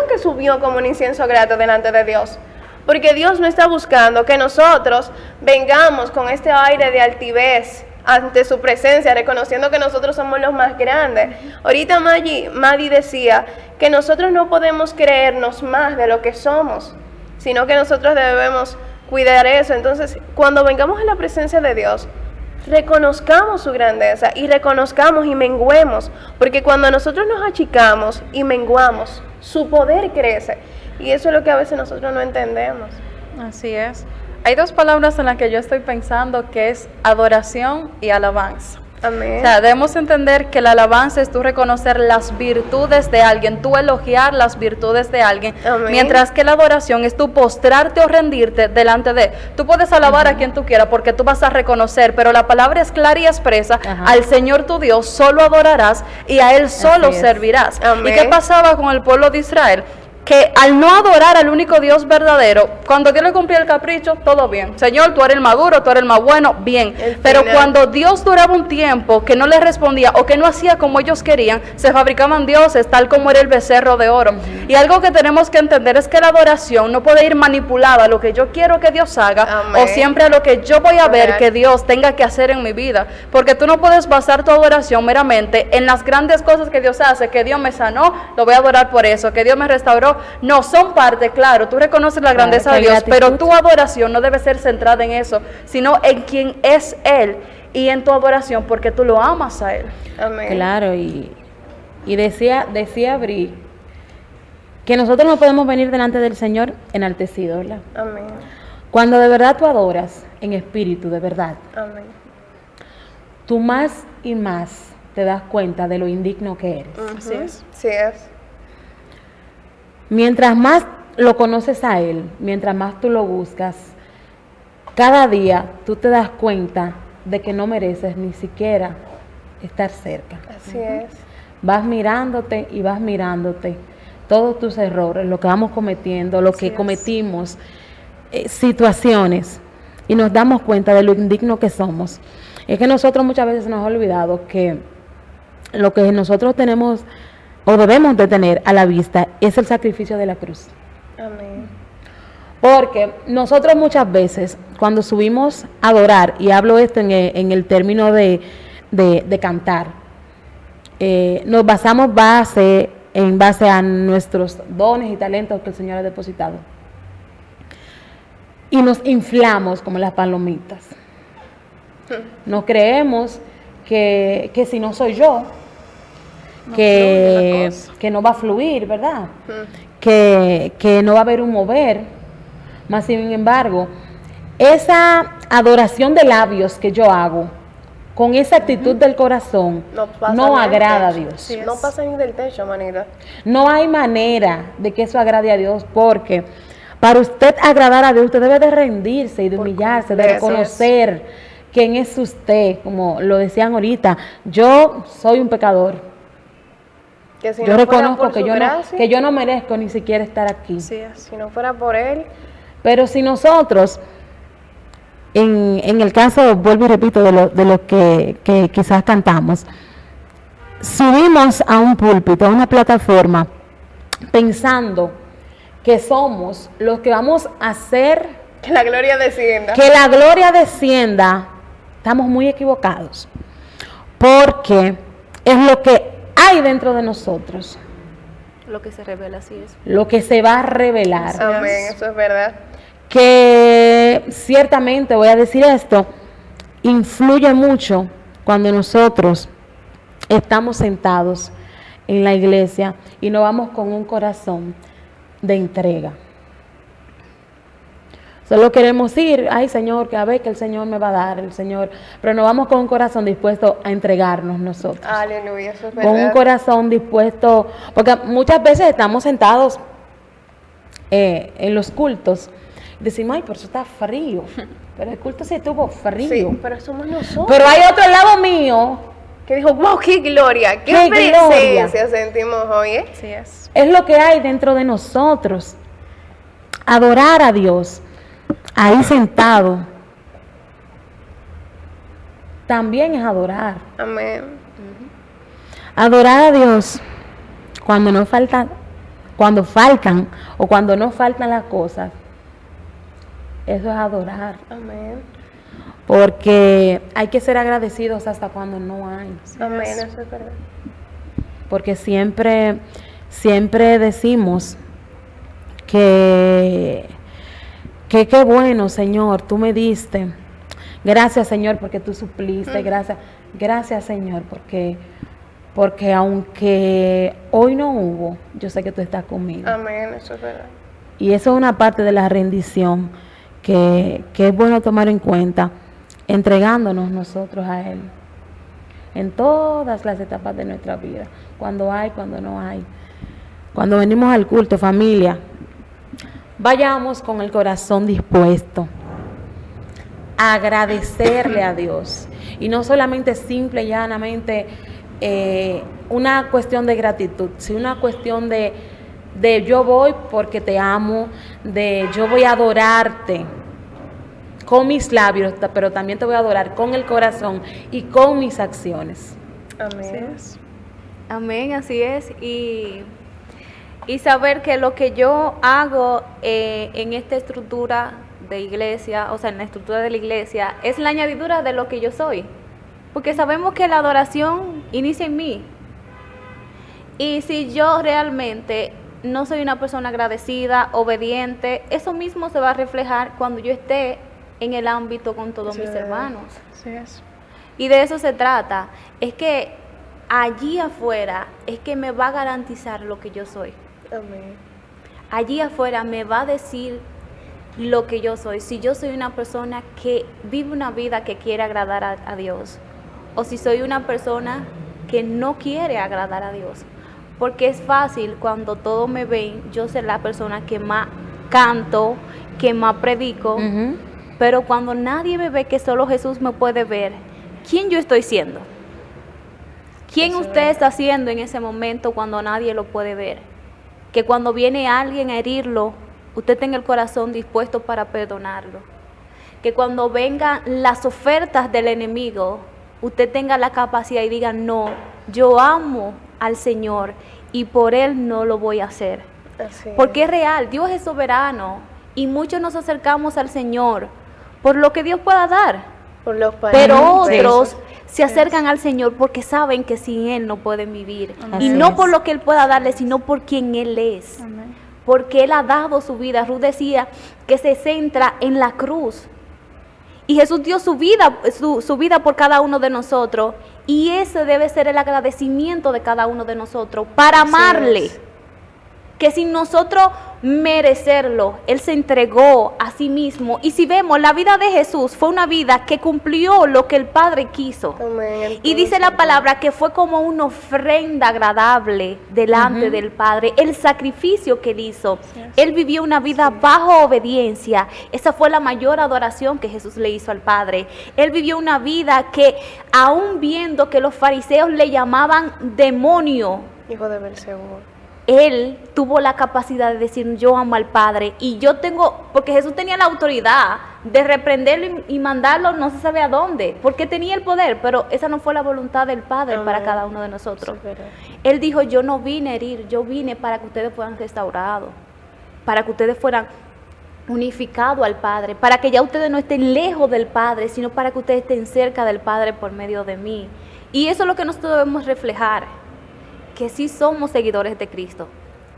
que subió como un incienso grato delante de Dios. Porque Dios no está buscando que nosotros vengamos con este aire de altivez ante su presencia, reconociendo que nosotros somos los más grandes. Ahorita Madi decía que nosotros no podemos creernos más de lo que somos, sino que nosotros debemos cuidar eso. Entonces, cuando vengamos a la presencia de Dios, reconozcamos su grandeza y reconozcamos y menguemos, porque cuando nosotros nos achicamos y menguamos, su poder crece, y eso es lo que a veces nosotros no entendemos. Así es. Hay dos palabras en las que yo estoy pensando, que es adoración y alabanza. Amén. O sea, debemos entender que la alabanza es tú reconocer las virtudes de alguien, tú elogiar las virtudes de alguien. Amén. Mientras que la adoración es tú postrarte o rendirte delante de. Tú puedes alabar a quien tú quieras porque tú vas a reconocer, pero la palabra es clara y expresa: al Señor tu Dios solo adorarás y a Él solo servirás. Amén. ¿Y qué pasaba con el pueblo de Israel? Que al no adorar al único Dios verdadero, cuando Dios le cumplía el capricho, todo bien. Señor, tú eres el más duro, tú eres el más bueno, bien. Pero cuando Dios duraba un tiempo que no les respondía o que no hacía como ellos querían, se fabricaban dioses, tal como era el becerro de oro. Y algo que tenemos que entender es que la adoración no puede ir manipulada a lo que yo quiero que Dios haga, o siempre a lo que yo voy a ver que Dios tenga que hacer en mi vida. Porque tú no puedes basar tu adoración meramente en las grandes cosas que Dios hace, que Dios me sanó, lo voy a adorar por eso, que Dios me restauró. No, son parte, claro, tú reconoces la grandeza de Dios, pero tu adoración no debe ser centrada en eso, sino en quién es Él y en tu adoración porque tú lo amas a Él. Amén. Claro, y decía Bri que nosotros no podemos venir delante del Señor enaltecidos, ¿verdad? Amén. Cuando de verdad tú adoras en espíritu, de verdad, Amén. tú más y más te das cuenta de lo indigno que eres. Así es. Sí es. Mientras más lo conoces a Él, mientras más tú lo buscas, cada día tú te das cuenta de que no mereces ni siquiera estar cerca. Así es. Vas mirándote y vas mirándote todos tus errores, lo que vamos cometiendo, lo que cometimos, situaciones, y nos damos cuenta de lo indigno que somos. Es que nosotros muchas veces nos hemos olvidado que lo que nosotros tenemos o debemos de tener a la vista es el sacrificio de la cruz. Amén. Porque nosotros muchas veces cuando subimos a adorar, y hablo esto en el término de cantar, nos basamos en base a nuestros dones y talentos que el Señor ha depositado. Y nos inflamos como las palomitas. Nos creemos que si no soy yo, que no va a fluir, ¿verdad? Que no va a haber un mover. Más sin embargo, esa adoración de labios que yo hago con esa actitud del corazón, no agrada a Dios. No pasa ni del techo, manita. No hay manera de que eso agrade a Dios, porque para usted agradar a Dios, usted debe de rendirse y de humillarse, de reconocer quién es usted, como lo decían ahorita. Yo soy un pecador. Yo reconozco que yo no merezco ni siquiera estar aquí. Si no fuera por Él. Pero si nosotros, en el caso, vuelvo y repito, de lo que quizás cantamos, subimos a un púlpito, a una plataforma, pensando que somos los que vamos a hacer que la gloria descienda. Que la gloria descienda, estamos muy equivocados, porque es lo que hay dentro de nosotros. Lo que se revela, así es. Lo que se va a revelar. Amén, eso es verdad. Que ciertamente, voy a decir esto, influye mucho cuando nosotros estamos sentados en la iglesia y nos vamos con un corazón de entrega. Solo queremos ir, ay Señor, que a ver que el Señor me va a dar, el Señor, pero nos vamos con un corazón dispuesto a entregarnos nosotros. Aleluya, eso es verdad. Con un corazón dispuesto, porque muchas veces estamos sentados en los cultos y decimos, ay, pero eso está frío, pero el culto sí estuvo frío. Sí, pero somos nosotros. Pero hay otro al lado mío que dijo, wow, qué gloria, qué presencia sentimos hoy, ¿eh? Sí es. Es lo que hay dentro de nosotros. Adorar a Dios, ahí sentado, también es adorar. Amén. Adorar a Dios cuando no faltan, cuando faltan o cuando no faltan las cosas, eso es adorar. Amén. Porque hay que ser agradecidos hasta cuando no hay. Amén, eso es verdad. Porque siempre decimos que qué bueno, Señor, tú me diste. Gracias, Señor, porque tú supliste. Gracias, Señor, porque aunque hoy no hubo, yo sé que tú estás conmigo. Amén, eso es verdad. Y eso es una parte de la rendición que es bueno tomar en cuenta, entregándonos nosotros a Él en todas las etapas de nuestra vida, cuando hay, cuando no hay. Cuando venimos al culto, familia, vayamos con el corazón dispuesto a agradecerle a Dios, y no solamente simple y llanamente una cuestión de gratitud, sino una cuestión de yo voy porque te amo, de yo voy a adorarte con mis labios, pero también te voy a adorar con el corazón y con mis acciones. Amén. Así es. Amén, así es. Y saber que lo que yo hago en esta estructura de iglesia, o sea, en la estructura de la iglesia, es la añadidura de lo que yo soy. Porque sabemos que la adoración inicia en mí. Y si yo realmente no soy una persona agradecida, obediente, eso mismo se va a reflejar cuando yo esté en el ámbito con todos mis hermanos. Así es. Y de eso se trata. Es que allí afuera es que me va a garantizar lo que yo soy. Amén. Allí afuera me va a decir lo que yo soy. Si yo soy una persona que vive una vida que quiere agradar a Dios, o si soy una persona que no quiere agradar a Dios. Porque es fácil cuando todos me ven, yo ser la persona que más canto, que más predico, pero cuando nadie me ve, que solo Jesús me puede ver, ¿quién yo estoy siendo? ¿Quién Eso usted es. está siendo en ese momento cuando nadie lo puede ver? Que cuando viene alguien a herirlo, usted tenga el corazón dispuesto para perdonarlo. Que cuando vengan las ofertas del enemigo, usted tenga la capacidad y diga, no, yo amo al Señor y por Él no lo voy a hacer. Así es. Porque es real, Dios es soberano y muchos nos acercamos al Señor por lo que Dios pueda dar. Por los Pero países. otros se acercan al Señor porque saben que sin Él no pueden vivir. Así Y no es. por lo que Él pueda darle, sino por quien Él es. Amén. Porque Él ha dado su vida. Ruth decía que se centra en la cruz. Y Jesús dio su vida, su vida por cada uno de nosotros. Y ese debe ser el agradecimiento de cada uno de nosotros para Así amarle. es. que sin nosotros merecerlo, Él se entregó a sí mismo. Y si vemos, la vida de Jesús fue una vida que cumplió lo que el Padre quiso. Amén. Y dice la palabra que fue como una ofrenda agradable delante del Padre, el sacrificio que Él hizo. Él vivió una vida bajo obediencia. Esa fue la mayor adoración que Jesús le hizo al Padre. Él vivió una vida que, aún viendo que los fariseos le llamaban demonio, Hijo de Belcebú, Él tuvo la capacidad de decir: yo amo al Padre, y yo tengo, porque Jesús tenía la autoridad de reprenderlo y mandarlo no se sabe a dónde, porque tenía el poder, pero esa no fue la voluntad del Padre para cada uno de nosotros. Él dijo: yo no vine a herir, yo vine para que ustedes fueran restaurados, para que ustedes fueran unificados al Padre, para que ya ustedes no estén lejos del Padre, sino para que ustedes estén cerca del Padre por medio de mí. Y eso es lo que nosotros debemos reflejar, que sí somos seguidores de Cristo,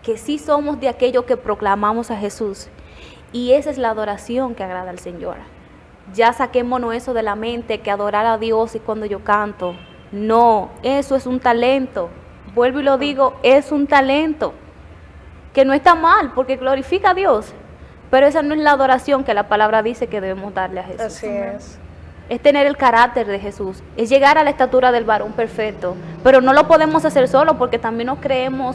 que sí somos de aquellos que proclamamos a Jesús. Y esa es la adoración que agrada al Señor. Ya saquémonos eso de la mente, que adorar a Dios y cuando yo canto. No, eso es un talento. Vuelvo y lo digo, es un talento. Que no está mal, porque glorifica a Dios. Pero esa no es la adoración que la palabra dice que debemos darle a Jesús. Así es. Es tener el carácter de Jesús, es llegar a la estatura del varón perfecto, pero no lo podemos hacer solo porque también nos creemos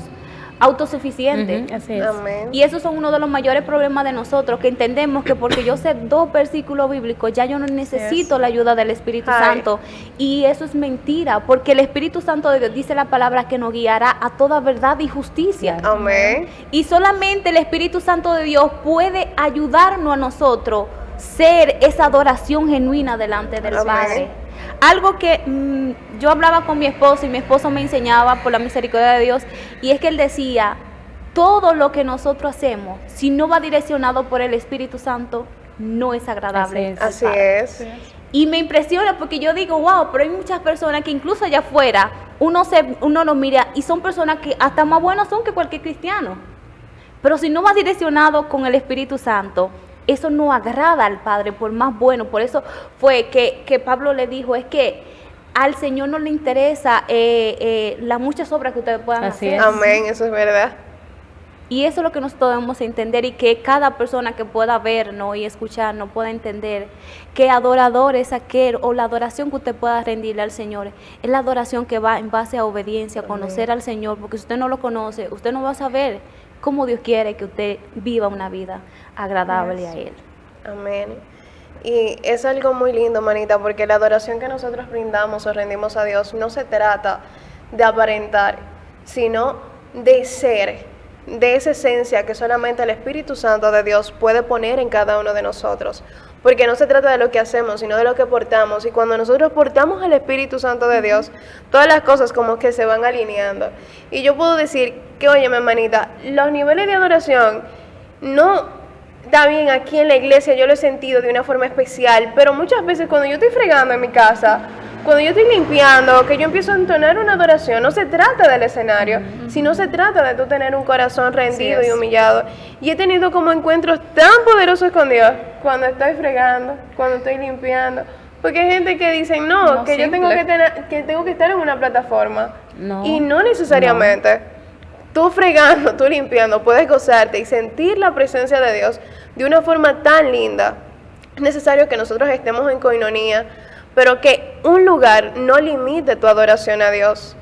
autosuficientes. Así es. Amén. Y esos son uno de los mayores problemas de nosotros, que entendemos que porque yo sé 2 versículos bíblicos, ya yo no necesito la ayuda del Espíritu Santo. Y eso es mentira, porque el Espíritu Santo de Dios dice la palabra que nos guiará a toda verdad y justicia. Amén. Y solamente el Espíritu Santo de Dios puede ayudarnos a nosotros ser esa adoración genuina delante del Padre. Algo que yo hablaba con mi esposo y mi esposo me enseñaba por la misericordia de Dios, y es que él decía: todo lo que nosotros hacemos, si no va direccionado por el Espíritu Santo, no es agradable. Así es. Y me impresiona porque yo digo: wow, pero hay muchas personas que incluso allá afuera uno los mira y son personas que hasta más buenas son que cualquier cristiano, pero si no va direccionado con el Espíritu Santo, eso no agrada al Padre, por más bueno. Por eso fue que Pablo le dijo: es que al Señor no le interesa las muchas obras que ustedes puedan hacer. Amén, eso es verdad. Y eso es lo que nosotros debemos entender, y que cada persona que pueda vernos y escucharnos pueda entender que adorador es aquel, o la adoración que usted pueda rendirle al Señor, es la adoración que va en base a obediencia, a conocer al Señor, porque si usted no lo conoce, usted no va a saber cómo Dios quiere que usted viva una vida agradable a Él. Amén. Y es algo muy lindo, manita, porque la adoración que nosotros brindamos o rendimos a Dios no se trata de aparentar, sino de ser, de esa esencia que solamente el Espíritu Santo de Dios puede poner en cada uno de nosotros. Porque no se trata de lo que hacemos, sino de lo que portamos. Y cuando nosotros portamos al Espíritu Santo de Dios, todas las cosas como que se van alineando. Y yo puedo decir que, oye, mi hermanita, los niveles de adoración no está bien aquí en la iglesia, yo lo he sentido de una forma especial, pero muchas veces cuando yo estoy fregando en mi casa, cuando yo estoy limpiando, que yo empiezo a entonar una adoración, no se trata del escenario, sino se trata de tú tener un corazón rendido y humillado. Y he tenido como encuentros tan poderosos con Dios cuando estoy fregando, cuando estoy limpiando. Porque hay gente que dice, no, que yo tengo que estar en una plataforma. No. Y no necesariamente. Tú fregando, tú limpiando, puedes gozarte y sentir la presencia de Dios de una forma tan linda. Es necesario que nosotros estemos en coinonía, pero que un lugar no limite tu adoración a Dios.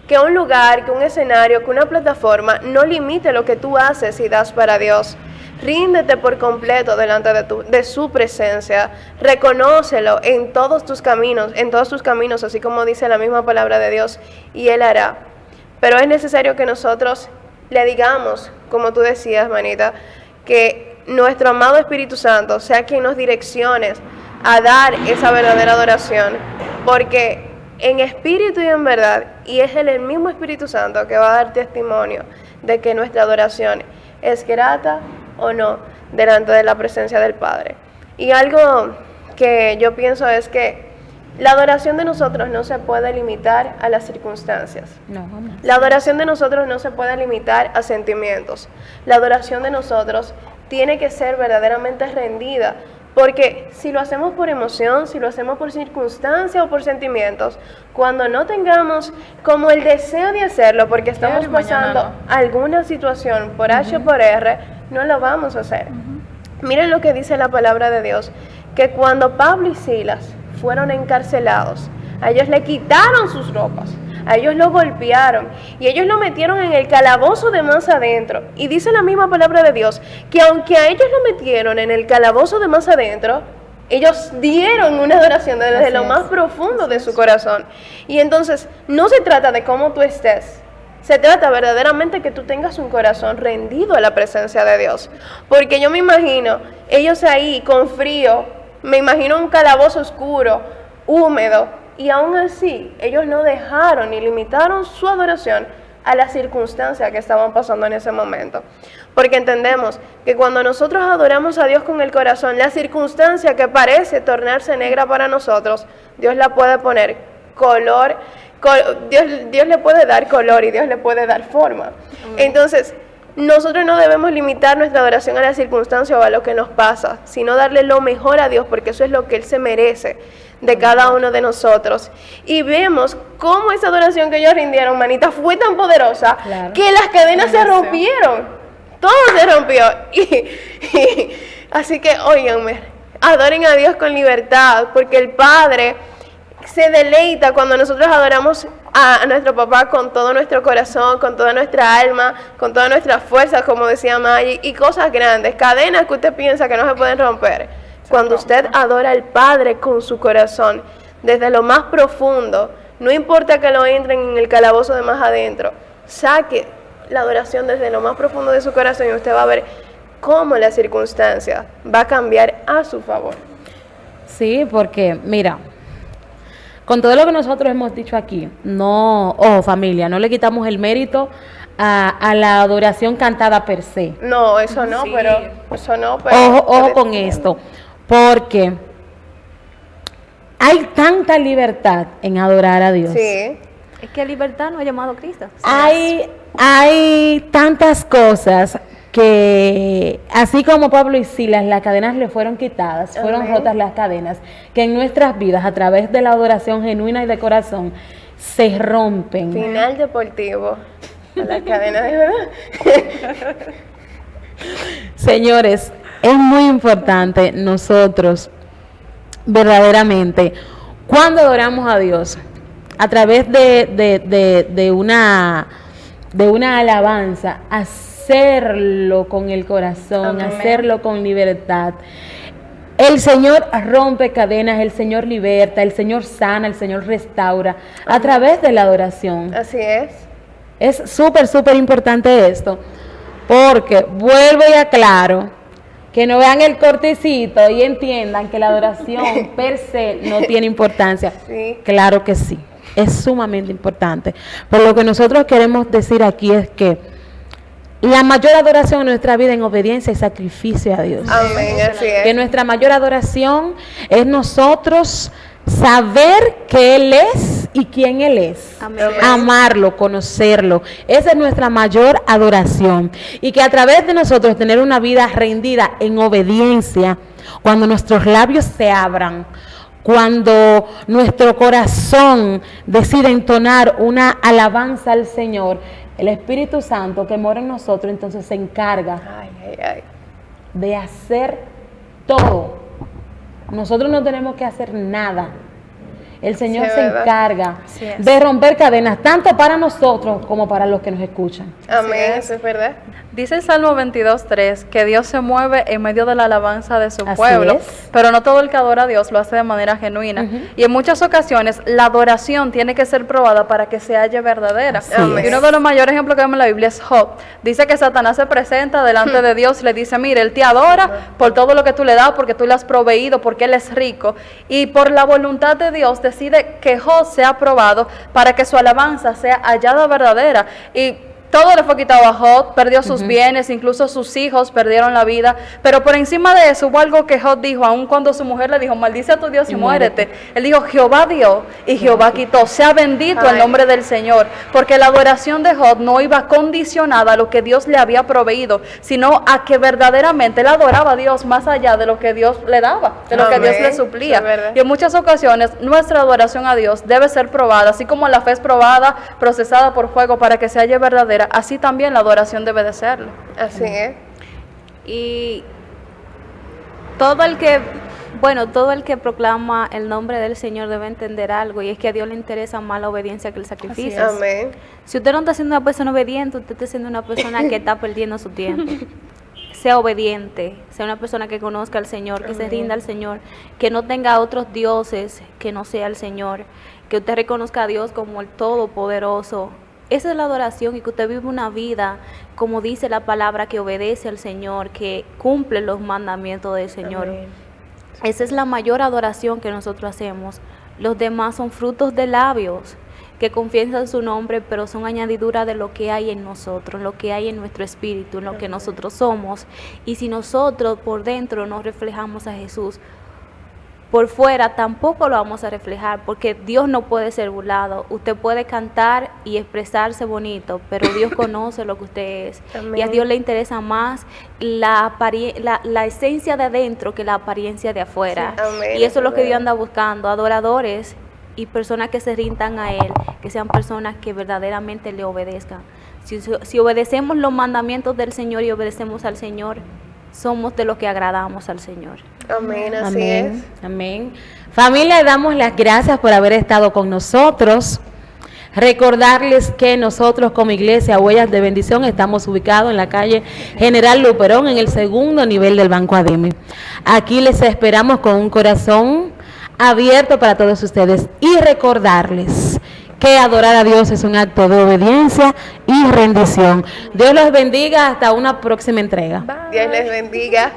Que un lugar, que un escenario, que una plataforma no limite lo que tú haces y das para Dios. Ríndete por completo delante de su presencia. Reconócelo en todos tus caminos, así como dice la misma palabra de Dios, y Él hará. Pero es necesario que nosotros le digamos, como tú decías, manita, que nuestro amado Espíritu Santo sea quien nos direccione a dar esa verdadera adoración, porque en espíritu y en verdad, y es el mismo Espíritu Santo que va a dar testimonio de que nuestra adoración es grata o no delante de la presencia del Padre. Y algo que yo pienso es que la adoración de nosotros no se puede limitar a las circunstancias. No, vamos. La adoración de nosotros no se puede limitar a sentimientos. La adoración de nosotros tiene que ser verdaderamente rendida Porque si lo hacemos por emoción, si lo hacemos por circunstancia o por sentimientos, cuando no tengamos como el deseo de hacerlo, porque estamos pasando alguna situación por H o por R, no lo vamos a hacer. Miren lo que dice la palabra de Dios, que cuando Pablo y Silas fueron encarcelados, a ellos le quitaron sus ropas, a ellos lo golpearon y ellos lo metieron en el calabozo de más adentro. Y dice la misma palabra de Dios que aunque a ellos lo metieron en el calabozo de más adentro, ellos dieron una adoración desde lo más profundo de su corazón. Y entonces no se trata de cómo tú estés, se trata verdaderamente que tú tengas un corazón rendido a la presencia de Dios. Porque yo me imagino ellos ahí con frío, me imagino un calabozo oscuro, húmedo, y aún así, ellos no dejaron ni limitaron su adoración a las circunstancias que estaban pasando en ese momento. Porque entendemos que cuando nosotros adoramos a Dios con el corazón, la circunstancia que parece tornarse negra para nosotros, Dios la puede poner color, Dios le puede dar color y Dios le puede dar forma. Entonces, nosotros no debemos limitar nuestra adoración a la circunstancia o a lo que nos pasa, sino darle lo mejor a Dios, porque eso es lo que Él se merece de cada uno de nosotros. Y vemos cómo esa adoración que ellos rindieron, manita, fue tan poderosa que las cadenas se rompieron. Todo se rompió. Así que, óiganme, adoren a Dios con libertad, porque el Padre se deleita cuando nosotros adoramos a nuestro papá con todo nuestro corazón, con toda nuestra alma, con toda nuestra fuerza, como decía Maggie, y cosas grandes, cadenas que usted piensa que no se pueden romper. Cuando usted adora al Padre con su corazón, desde lo más profundo, no importa que lo entren en el calabozo de más adentro, saque la adoración desde lo más profundo de su corazón y usted va a ver cómo la circunstancia va a cambiar a su favor. Sí, porque mira, con todo lo que nosotros hemos dicho aquí, no, familia, no le quitamos el mérito a la adoración cantada per se. No, eso no, pero ojo con esto, porque hay tanta libertad en adorar a Dios. Sí. Es que libertad no ha llamado Cristo. Hay tantas cosas que, así como Pablo y Silas, las cadenas le fueron quitadas, fueron rotas las cadenas, que en nuestras vidas, a través de la adoración genuina y de corazón, se rompen. Final deportivo. A la cadena de verdad. Señores, es muy importante nosotros, verdaderamente, cuando adoramos a Dios, a través de una alabanza, hacerlo con el corazón, hacerlo con libertad. El Señor rompe cadenas, el Señor liberta, el Señor sana, el Señor restaura a través de la adoración. Así es. Es súper importante esto, porque vuelvo y aclaro, que no vean el cortecito y entiendan que la adoración per se no tiene importancia. Sí. Claro que sí, es sumamente importante. Pero lo que nosotros queremos decir aquí es que la mayor adoración en nuestra vida en obediencia y sacrificio a Dios. Amén, así es. Que nuestra mayor adoración es nosotros saber que Él es y quién Él es. Amén. Amarlo, conocerlo. Esa es nuestra mayor adoración. Y que a través de nosotros tener una vida rendida en obediencia, cuando nuestros labios se abran, cuando nuestro corazón decide entonar una alabanza al Señor, el Espíritu Santo que mora en nosotros entonces se encarga de hacer todo. Nosotros no tenemos que hacer nada. El Señor se encarga de romper cadenas, tanto para nosotros como para los que nos escuchan. Amén, eso es verdad. Dice el Salmo 22:3 que Dios se mueve en medio de la alabanza de su pueblo, pero no todo el que adora a Dios lo hace de manera genuina. Y en muchas ocasiones la adoración tiene que ser probada para que se halle verdadera. Y uno de los mayores ejemplos que vemos en la Biblia es Job. Dice que Satanás se presenta delante de Dios y le dice, mire, Él te adora por todo lo que tú le das, porque tú le has proveído, porque Él es rico. Y por la voluntad de Dios decide que Job sea probado para que su alabanza sea hallada verdadera. Y todo le fue quitado a Job, perdió sus bienes, incluso sus hijos perdieron la vida, pero por encima de eso hubo algo que Job dijo, aun cuando su mujer le dijo, maldice a tu Dios y muérete. Él dijo, Jehová dio y Jehová quitó, sea bendito el nombre del Señor, porque la adoración de Job no iba condicionada a lo que Dios le había proveído, sino a que verdaderamente él adoraba a Dios más allá de lo que Dios le daba, de lo que Dios le suplía. Y en muchas ocasiones nuestra adoración a Dios debe ser probada, así como la fe es probada, procesada por fuego para que se halle verdadera, así también la adoración debe de serlo. Así es. Y todo el que proclama el nombre del Señor debe entender algo, y es que a Dios le interesa más la obediencia que el sacrificio. Amén. Si usted no está siendo una persona obediente, usted está siendo una persona que está perdiendo su tiempo. Sea obediente, sea una persona que conozca al Señor, que se rinda al Señor, que no tenga otros dioses que no sea el Señor, que usted reconozca a Dios como el Todopoderoso. Esa es la adoración, y que usted vive una vida, como dice la palabra, que obedece al Señor, que cumple los mandamientos del Señor. Amén. Esa es la mayor adoración que nosotros hacemos. Los demás son frutos de labios que confiesan su nombre, pero son añadidura de lo que hay en nosotros, lo que hay en nuestro espíritu, en lo que nosotros somos. Y si nosotros por dentro no reflejamos a Jesús, por fuera tampoco lo vamos a reflejar, porque Dios no puede ser burlado. Usted puede cantar y expresarse bonito, pero Dios conoce lo que usted es. Amén. Y a Dios le interesa más la esencia de adentro que la apariencia de afuera. Sí, amén, y eso es lo que Dios anda buscando, adoradores y personas que se rindan a Él, que sean personas que verdaderamente le obedezcan. Si obedecemos los mandamientos del Señor y obedecemos al Señor, somos de los que agradamos al Señor. Amén, así es. Amén. Familia, damos las gracias por haber estado con nosotros. Recordarles que nosotros como Iglesia Huellas de Bendición estamos ubicados en la calle General Luperón, en el segundo nivel del Banco ADEME. Aquí les esperamos con un corazón abierto para todos ustedes, y recordarles que adorar a Dios es un acto de obediencia y rendición. Dios los bendiga, hasta una próxima entrega. Dios les bendiga.